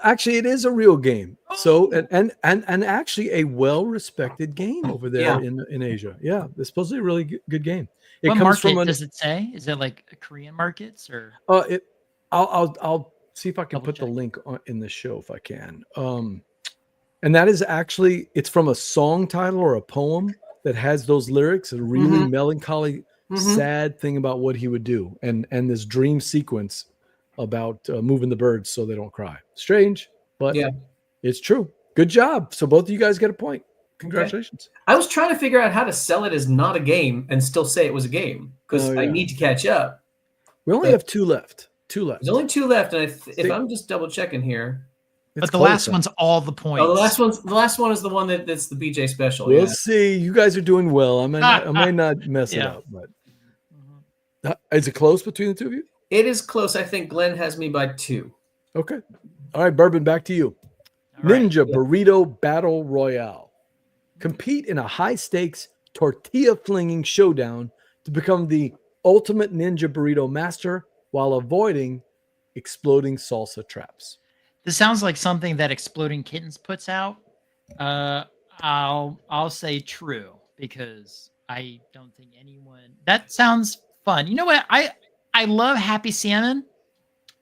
Actually, it is a real game. So and actually a well-respected game over there in Asia. Yeah, it's supposedly a really good game. It What comes market from does it say? Is it like a Korean markets or? I'll see if I can put the link in the show if I can. And that is actually, it's from a song title or a poem that has those lyrics, a really melancholy, sad thing about what he would do, and this dream sequence about moving the birds so they don't cry. Strange, but It's true. Good job. So both of you guys get a point. Congratulations. I was trying to figure out how to sell it as not a game and still say it was a game because I need to catch up. We only have 2 left. 2 left. There's only 2 left, and if I'm just double checking here, but the last one's all the points. Oh, the last one is the one that's the BJ special. We'll see. You guys are doing well. I might not mess it up, but is it close between the two of you? It is close. I think Glenn has me by 2. Okay. All right, Bourbon, back to you. Ninja Burrito Battle Royale. Compete in a high-stakes tortilla-flinging showdown to become the ultimate ninja burrito master while avoiding exploding salsa traps. This sounds like something that Exploding Kittens puts out. I'll say true because I don't think anyone. That sounds fun. You know what? I love Happy Salmon.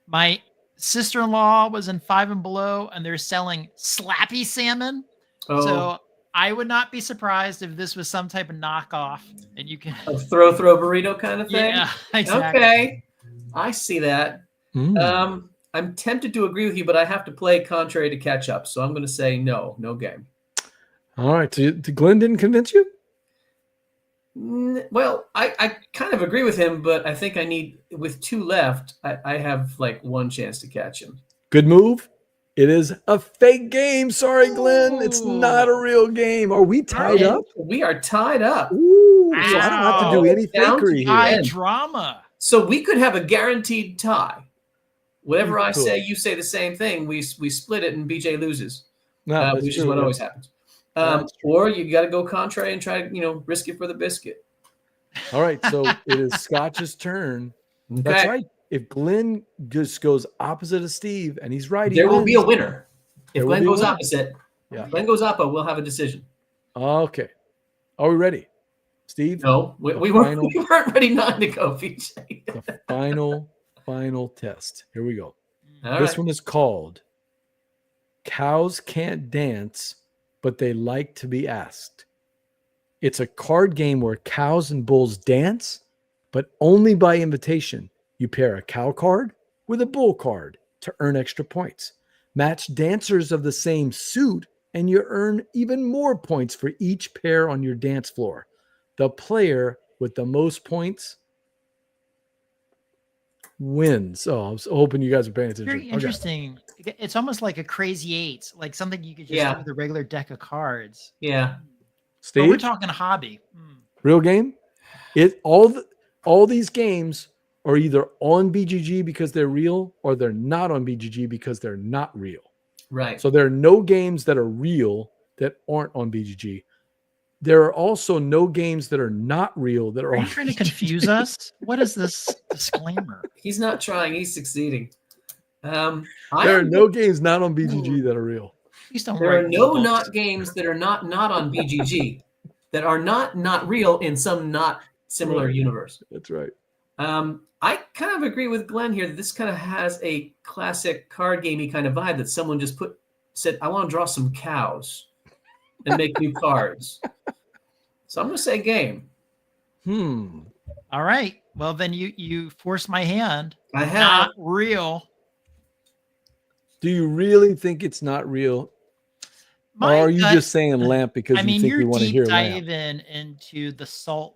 My sister-in-law was in Five and Below, and they're selling Slappy Salmon. Oh. So I would not be surprised if this was some type of knockoff, and you can a throw burrito kind of thing. Yeah, exactly. Okay, I see that. I'm tempted to agree with you, but I have to play contrary to catch up. So I'm going to say no game. All right. So Glenn didn't convince you? Well, I kind of agree with him, but I think I need, with 2 left, I have like 1 chance to catch him. Good move. It is a fake game. Sorry, Glenn. It's not a real game. Are we tied up? We are tied up. Ooh, so I don't have to do any fakery here. High drama. So we could have a guaranteed tie. Whatever I say, you say the same thing. We split it and BJ loses, which is what always happens. Or you got to go contrary and try to, risk it for the biscuit. All right. So it is Scotch's turn. Okay. That's right. If Glenn just goes opposite of Steve and he's right, there will be a winner. If Glenn goes opposite, Glenn goes oppo, we'll have a decision. Okay. Are we ready? Steve? No, we weren't ready not to go, BJ. The final test. Here we go. All this right. one is called Cows Can't Dance, but They Like to Be Asked. It's a card game where cows and bulls dance, but only by invitation. You pair a cow card with a bull card to earn extra points. Match dancers of the same suit, and you earn even more points for each pair on your dance floor. The player with the most points wins. Oh, I was hoping you guys are paying attention. Very interesting. Okay. It's almost like a Crazy 8, like something you could just do with a regular deck of cards. Yeah. Steve? But we're talking hobby. Real game? All these games are either on BGG because they're real or they're not on BGG because they're not real. Right. So there are no games that are real that aren't on BGG. There are also no games that are not real that are Are on you trying to BGG. confuse us? What is this disclaimer? He's not trying. He's succeeding. There are no games not on BGG that are real. Please don't There are write no books. not games that are not on BGG that are not real in some not similar universe. That's right. I kind of agree with Glenn here that this kind of has a classic card gamey kind of vibe that someone just said, I want to draw some cows and make new cards. So I'm going to say game. All right. Well, then you forced my hand. I have. Not real. Do you really think it's not real? Or are you just saying lamp because you think we want to hear lamp? you're deep diving into the salt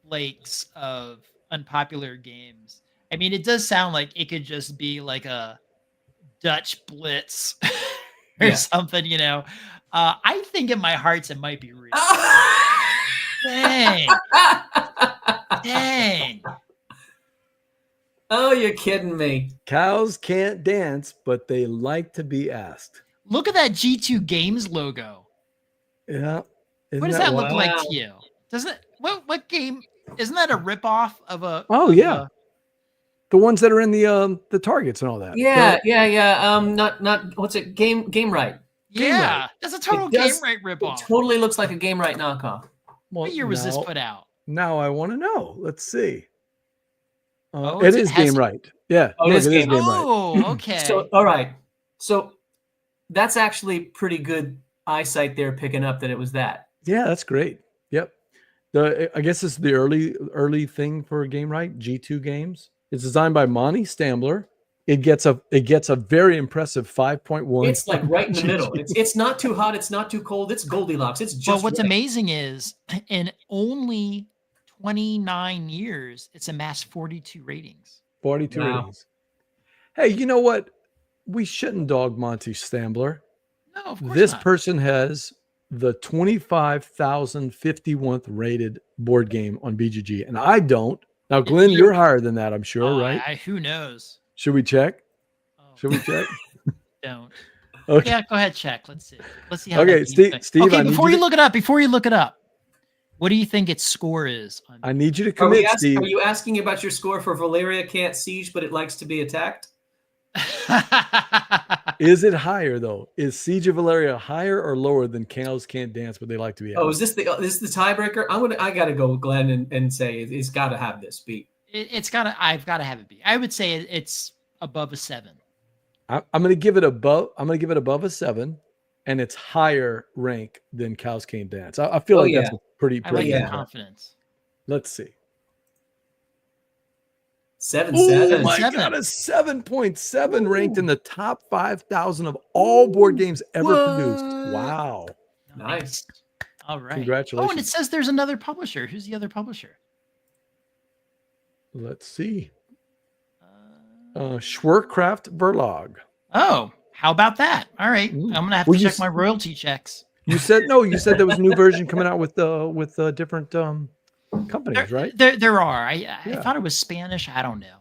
lakes of unpopular games. I mean, it does sound like it could just be like a Dutch Blitz or something, I think in my heart it might be real. Dang. Dang. Oh, you're kidding me. Cows can't dance, but they like to be asked. Look at that G2 Games logo. Yeah. What does that look like to you? Doesn't what game? Isn't that a ripoff of a? Oh yeah, the ones that are in the targets and all that. Yeah. Not what's it? Game right. Yeah, that's a total Game Right ripoff. It totally looks like a Game Right knockoff. What year was this put out? Now I want to know. Let's see. It is Game Right. Yeah. Oh, it is Game Right. Oh, okay. So all right. So that's actually pretty good eyesight there, picking up that it was that. Yeah, that's great. Yep. I guess it's the early thing for Game Right. G2 Games. It's designed by Monty Stambler, it gets a very impressive 5.1. It's like right in the middle. It's not too hot. It's not too cold. It's Goldilocks. It's just Well, what's right. amazing is in only 29 years, it's amassed 42 ratings. 42 Wow. ratings. Hey, you know what? We shouldn't dog Monty Stambler. No, of course This not. person has the 25,051th rated board game on BGG, and I don't. Now, Glenn, you're higher than that, I'm sure, right? Who knows? Should we check? Oh, Should we check? don't. Okay. Yeah, go ahead, check. Let's see. Let's see how. Okay, that game Steve. Okay, I need before you you look it up, what do you think its score is? I need you to commit, Steve. Are you asking about your score for Valeria Can't Siege, but it likes to be attacked? Is it higher though? Is Siege of Valeria higher or lower than Cows Can't Dance, but they like to be? Oh, is this the tiebreaker? I gotta go with Glenn and say it's got to have this beat. I've got to have it be. I would say it's above a 7. I'm going to give it above. I'm going to give it above a 7, and it's higher rank than Cows Can't Dance. I feel like that's a pretty. I like your good confidence. Let's see. 7. Oh my God, a 7.7 ranked in the top 5,000 of all board games ever produced. Wow. Nice. All right. Congratulations. Oh, and it says there's another publisher. Who's the other publisher? Let's see. Schwerkraft Verlag. Oh, how about that? All right. Ooh. I'm going to have Well, to you check my royalty checks. You said there was a new version coming out with different companies, right? There are. I thought it was Spanish. I don't know.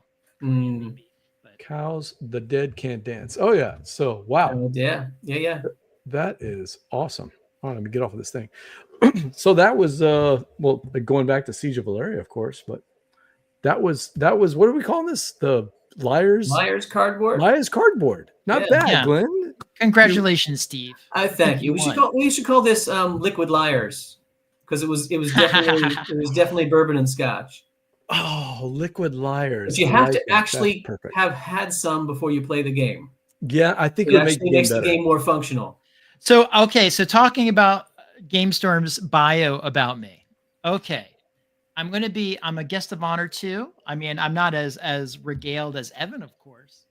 But Cows the Dead Can't Dance. Oh yeah. So wow. Yeah. That is awesome. All right, let me get off of this thing. So that was going back to Siege of Valeria, of course, but that was what are we calling this? The Liar's Cardboard. Liar's Cardboard. Not bad, Yeah. Glenn. Congratulations, Steve. I thank you. We should call this Liquid Liars, because it was definitely bourbon and scotch. Oh, Liquid Liars. But you have to actually have had some before you play the game. Yeah, I think it actually makes the game more functional. So talking about GameStorm's bio about me. Okay. I'm a guest of honor too. I mean, I'm not as regaled as Evan, of course,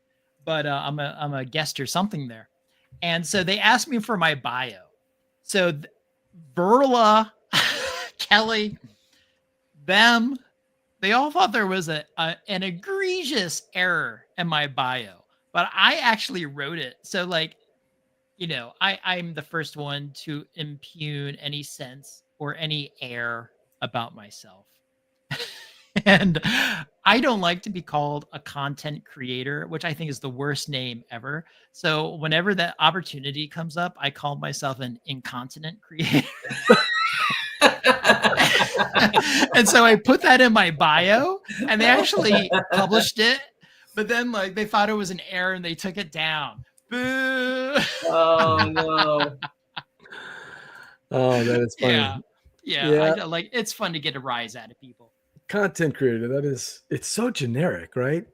but I'm a guest or something there. And so they asked me for my bio. So Verla, Kelly, they all thought there was an egregious error in my bio, but I actually wrote it. So I'm the first one to impugn any sense or any air about myself. And I don't like to be called a content creator, which I think is the worst name ever. So whenever that opportunity comes up, I call myself an incontinent creator. And so I put that in my bio, and they actually published it, but then they thought it was an error and they took it down. Boo! Oh no! Oh, that is funny. Yeah. It's fun to get a rise out of people. Content creator, it's so generic, right?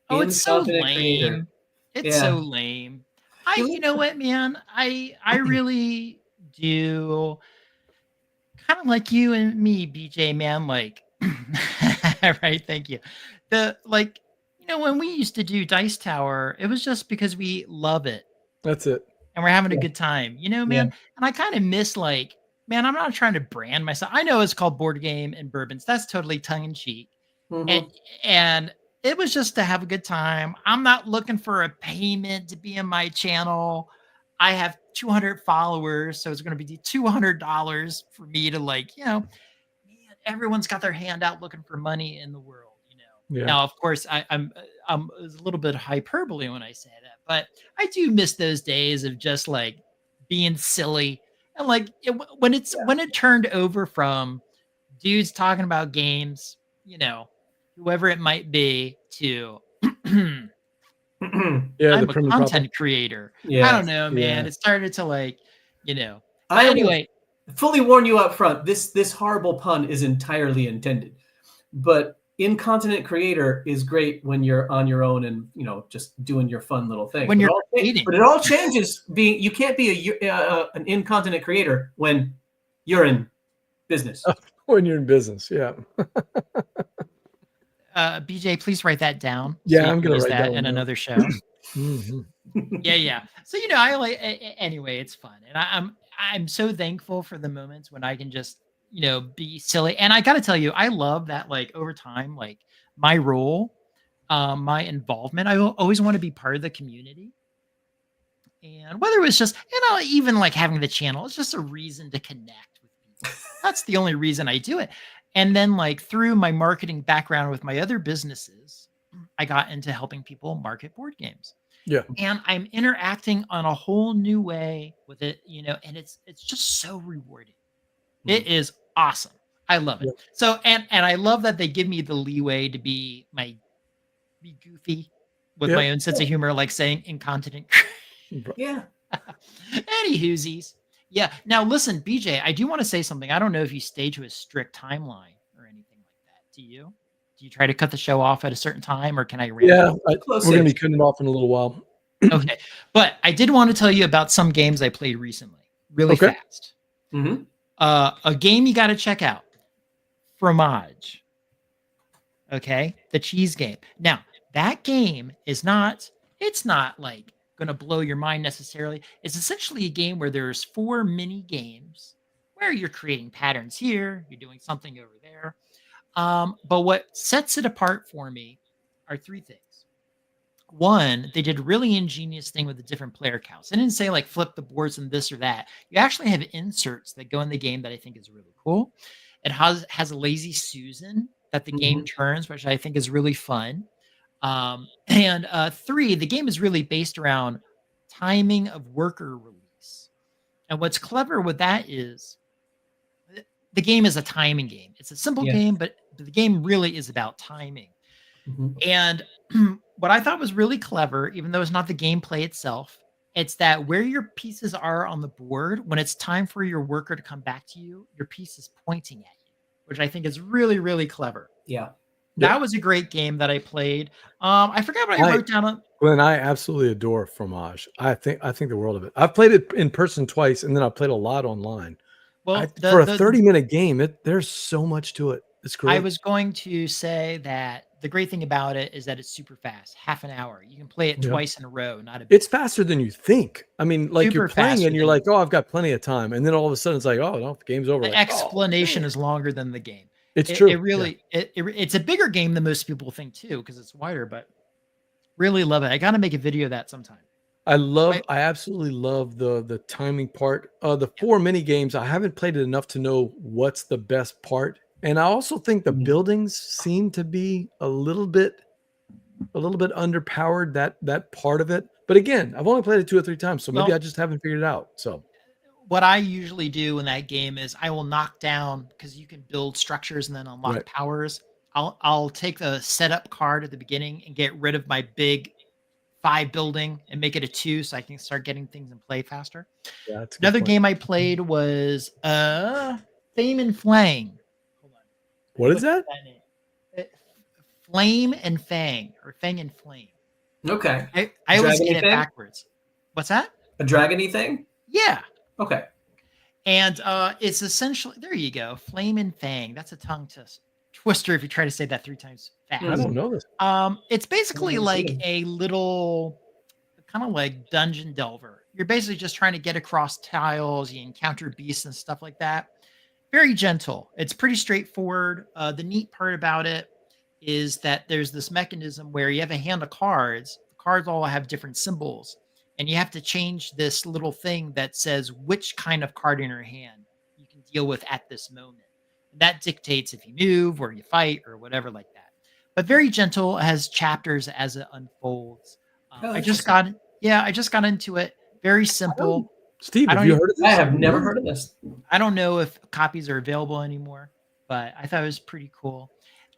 Oh, it's so lame. It's so lame. You know what, man? I really do kind of like you and me, BJ, man. Right? Thank you. When we used to do Dice Tower, it was just because we love it. That's it. And we're having a good time, man. Yeah. And I kind of miss man, I'm not trying to brand myself. I know it's called Board Game and Bourbons. That's totally tongue in cheek. Mm-hmm. And it was just to have a good time. I'm not looking for a payment to be in my channel. I have 200 followers, so it's going to be $200 for me to man, everyone's got their hand out looking for money in the world, Yeah. Now, of course, I'm a little bit hyperbole when I say that, but I do miss those days of just being silly. And when it turned over from dudes talking about games, whoever it might be, to I'm a content creator. Yes. I don't know, man. It started to anyway. Fully warn you up front. This horrible pun is entirely intended, but incontinent creator is great when you're on your own and just doing your fun little thing. When you're eating, but it all changes. You can't be an incontinent creator when you're in business. When you're in business, yeah. BJ, please write that down. Yeah, so you I'm can gonna use write that that one in down. another show. Mhm. Yeah. So I like anyway. It's fun, and I'm so thankful for the moments when I can just be silly. And I got to tell you, I love that. Like over time, like my role, my involvement. I always want to be part of the community. And whether it was just, even like having the channel, it's just a reason to connect with people. That's the only reason I do it. And then, like, through my marketing background with my other businesses, I got into helping people market board games. Yeah. And I'm interacting on a whole new way with it, and it's just so rewarding. It is awesome. I love it. Yeah. So, and I love that they give me the leeway to be goofy with my own sense of humor, like saying incontinent. Yeah. Any hoosies. Yeah. Now listen, BJ, I do want to say something. I don't know if you stay to a strict timeline or anything like that. Do you? Do you try to cut the show off at a certain time, or can I ramble? Yeah, we're Close-ish. gonna be cutting it off in a little while. Okay. But I did want to tell you about some games I played recently, really Okay. fast. Mm-hmm. A game you got to check out, Fromage. Okay, the cheese game. Now that game is not. It's not like going to blow your mind necessarily. It's essentially a game where there's 4 mini games where you're creating patterns here, you're doing something over there. But what sets it apart for me are 3 things. One, they did a really ingenious thing with the different player counts. They didn't say like flip the boards and this or that. You actually have inserts that go in the game that I think is really cool. It has a lazy Susan that the game turns, which I think is really fun. And 3, the game is really based around timing of worker release. And what's clever with that is the game is a timing game. It's a simple game, but the game really is about timing. And what I thought was really clever, even though it's not the gameplay itself, it's that where your pieces are on the board, when it's time for your worker to come back to you, your piece is pointing at you, which I think is really, really clever. Yeah. That was a great game that I played. I forgot what I wrote down. Glenn, I absolutely adore Fromage. I think the world of it. I've played it in person twice, and then I played a lot online. Well, for a 30-minute game, there's so much to it. It's great. I was going to say that the great thing about it is that it's super fast, half an hour. You can play it twice in a row. It's faster than you think. I mean, like Super you're playing and you're faster like, oh, I've got plenty of time. And then all of a sudden it's like, oh, no, the game's over. The Like, explanation is longer than the game. It's true. It really, it's a bigger game than most people think too, because it's wider, but really love it. I got to make a video of that sometime. I absolutely love the timing part. The 4 mini games, I haven't played it enough to know what's the best part. And I also think the buildings seem to be a little bit underpowered, that part of it. But again, I've only played it 2 or 3 times, so maybe I just haven't figured it out. So what I usually do in that game is I will knock down, because you can build structures and then unlock powers. I'll take the setup card at the beginning and get rid of my big 5 building and make it a 2 so I can start getting things in play faster. Yeah, that's a good Another point. game I played was Fame and Flang. Hold on. What is that? Flame and Fang, or Fang and Flame. Okay. I always Dragon-y get it thing? backwards. What's that? A dragony thing? Yeah. Okay. And it's essentially, there you go, Flame and Fang. That's a tongue twister if you try to say that 3 times fast. I don't know this. It's basically like a little kind of like dungeon delver. You're basically just trying to get across tiles. You encounter beasts and stuff like that. Very gentle. It's pretty straightforward. The neat part about it is that there's this mechanism where you have a hand of cards. The cards all have different symbols, and you have to change this little thing that says which kind of card in your hand you can deal with at this moment. And that dictates if you move or you fight or whatever like that. But very gentle, has chapters as it unfolds. I just got into it. Very simple. Steve, have you heard of this? I have never heard of this. I don't know if copies are available anymore, but I thought it was pretty cool.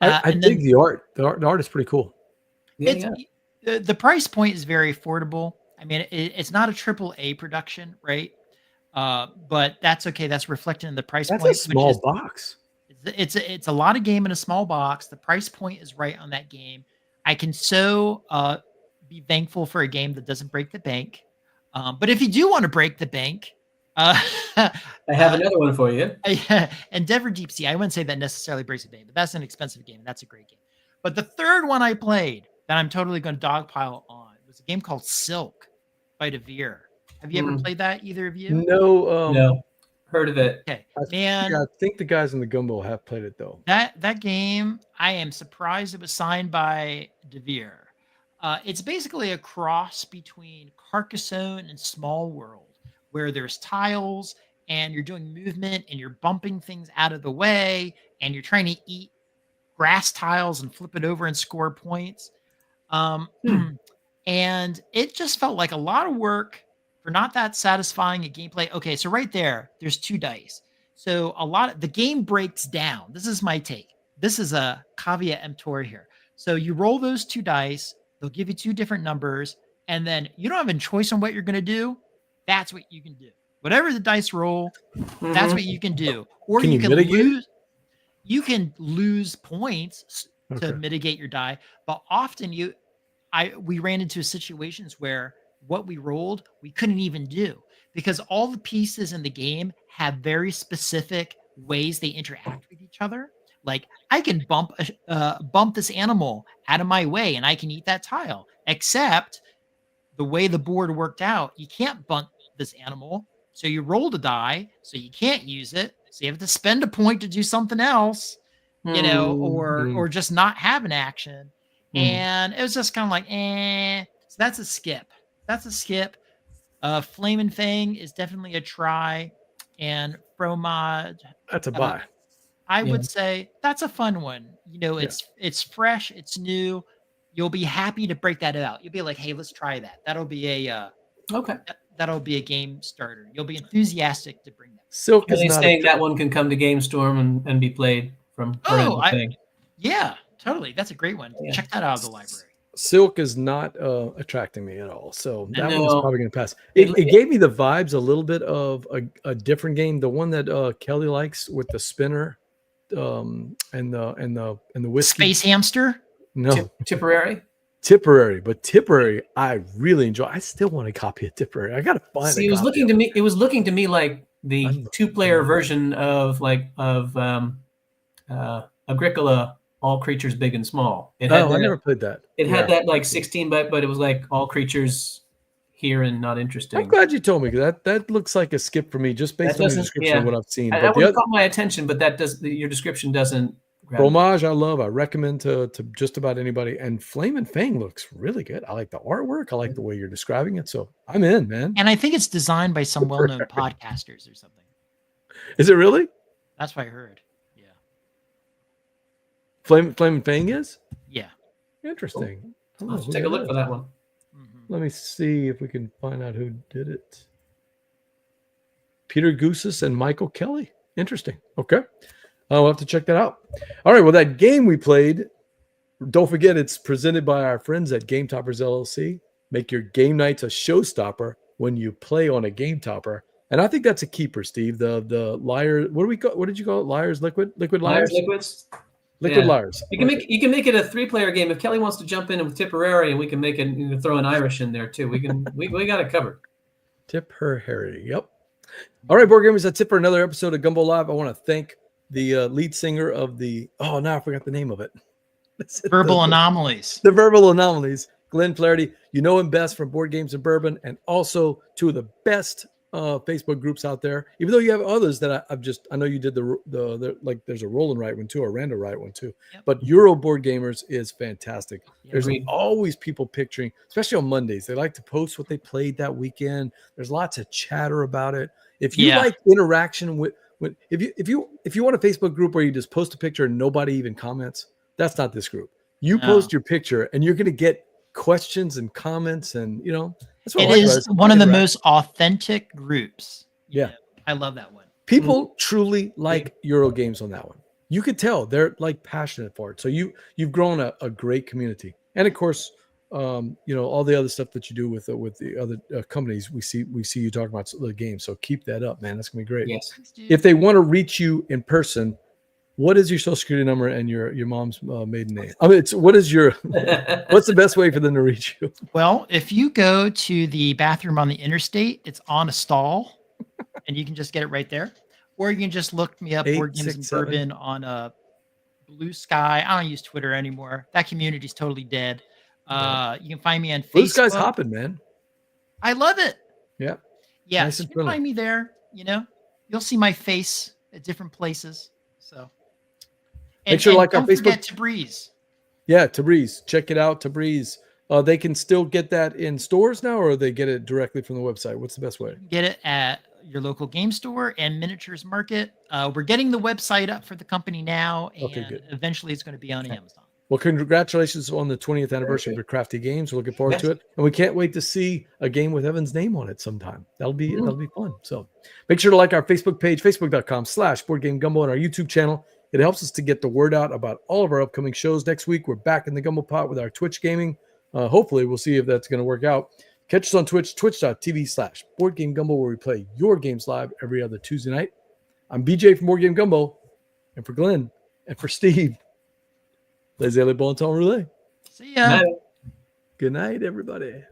I dig the art. The art is pretty cool. The price point is very affordable. I mean, it's not a AAA production, right? But that's okay. That's reflected in the price point. That's a small box. It's a lot of game in a small box. The price point is right on that game. I can be thankful for a game that doesn't break the bank. But if you do want to break the bank, I have another one for you. Endeavor Deep Sea. I wouldn't say that necessarily breaks the bank, but that's an expensive game. And that's a great game. But the third one I played that I'm totally going to dogpile on was a game called Silk by DeVere. Have you ever played that, either of you? No. No, heard of it. Okay, Yeah, I think the guys in the gumbo have played it though. That game, I am surprised it was signed by DeVere. It's basically a cross between Carcassonne and Small World, where there's tiles and you're doing movement and you're bumping things out of the way and you're trying to eat grass tiles and flip it over and score points. And it just felt like a lot of work for not that satisfying a gameplay. Okay, so right there's 2 dice. So the game breaks down. This is my take. This is a caveat emptor here. So you roll those 2 dice, they'll give you 2 different numbers, and then you don't have a choice on what you're going to do. That's what you can do. Whatever the dice roll, that's what you can do. Or Can you you can mitigate? lose. You can lose points to mitigate your die, but often we ran into situations where what we rolled we couldn't even do because all the pieces in the game have very specific ways they interact with each other. Like I can bump this animal out of my way and I can eat that tile, except the way the board worked out, you can't bump this animal. So you rolled a die, so you can't use it. So you have to spend a point to do something else, or just not have an action. And it was just kind of like, So that's a skip. Flame and Fang is definitely a try. And Fromage, That's a buy. I would say that's a fun one. It's fresh, it's new. You'll be happy to break that out. You'll be like, hey, let's try that. That'll be a that'll be a game starter. You'll be enthusiastic to bring that. Silk is Kelly's not saying that one can come to GameStorm and be played from Thing. Yeah, totally. That's a great one. Yeah. Check that out of the library. Silk is not attracting me at all. So that No. one's probably going to pass. It gave me the vibes a little bit of a different game. The one that Kelly likes with the spinner and the whiskey. Space Hamster? No. Tipperary? Tipperary, but Tipperary I really enjoy. I still want a copy of Tipperary. I gotta find it. It was looking to me like the 2-player version of Agricola, All Creatures Big and Small. I never played that. It had that like 16 but it was like all creatures here and not interesting. I'm glad you told me because that looks like a skip for me just based on the description of what I've seen. That would caught my attention, but your description doesn't. Fromage, I love. I recommend to just about anybody. And Flame and Fang looks really good. I like the artwork. I like the way you're describing it. So I'm in, man. And I think it's designed by some well-known podcasters or something. Is it really? That's what I heard. Yeah. Flame and Fang is? Yeah. Interesting. I'll have to take a look for that one. Let me see if we can find out who did it. Peter Goosis and Michael Kelly. Interesting. Okay. We'll have to check that out. All right. Well, that game we played, don't forget it's presented by our friends at Game Toppers LLC. Make your game nights a showstopper when you play on a Game Topper. And I think that's a keeper, Steve. The liar. What did you call it? Liars, liquid liars. Liars, liquids. Liquid liars. You can make it a 3-player game. If Kelly wants to jump in with Tipperary, and we can make it. You can throw an Irish in there too. We got it covered. Tipperary. Yep. All right, board gamers. That's it for another episode of Gumbo Live. I want to thank the lead singer of now I forgot the name of it. Verbal Anomalies. The Verbal Anomalies. Glenn Flaherty. You know him best from Board Games and Bourbon, and also 2 of the best Facebook groups out there. Even though you have others that I know you did the like there's a Roll and Write one too, a Random Write one too. Yep. But Euro Board Gamers is fantastic. Yeah, there's always people picturing, especially on Mondays. They like to post what they played that weekend. There's lots of chatter about it. If you like interaction with if you want a Facebook group where you just post a picture and nobody even comments, that's not this group. You post your picture and you're going to get questions and comments, and that's what it is one of the most authentic groups. Yeah, I love that one. People truly like Euro games on that one. You could tell they're like passionate for it. So you've grown a great community, and of course, all the other stuff that you do with the other companies. We see you talking about the game. So keep that up, man. That's gonna be great. Yes. If they want to reach you in person, what is your social security number and your mom's maiden name? I mean, what's the best way for them to reach you? Well, if you go to the bathroom on the interstate, it's on a stall, and you can just get it right there. Or you can just look me up, Board Games and Bourbon, on Blue Sky. I don't use Twitter anymore. That community's totally dead. You can find me on Blue Facebook. Sky's hopping, man. I love it. Yeah. Yes, Nice and you can friendly. find me there. You'll see my face at different places. So, Make sure to like our don't Facebook. forget TABRIZ. Yeah, TABRIZ. Check it out, TABRIZ. They can still get that in stores now, or they get it directly from the website? What's the best way? Get it at your local game store and miniatures market. We're getting the website up for the company now, and Okay, good. eventually it's going to be on Amazon. Well, congratulations on the 20th anniversary of your Crafty Games. We're looking forward to it, and we can't wait to see a game with Evan's name on it sometime. That'll be fun. So make sure to like our Facebook page, facebook.com/BoardGameGumbo, and our YouTube channel. It helps us to get the word out about all of our upcoming shows. Next week, we're back in the Gumbo Pot with our Twitch gaming. Hopefully, we'll see if that's going to work out. Catch us on Twitch, twitch.tv/BoardGameGumbo, where we play your games live every other Tuesday night. I'm BJ from Board Game Gumbo, and for Glenn, and for Steve, les allez bon temps roulé. See ya. Good night, everybody.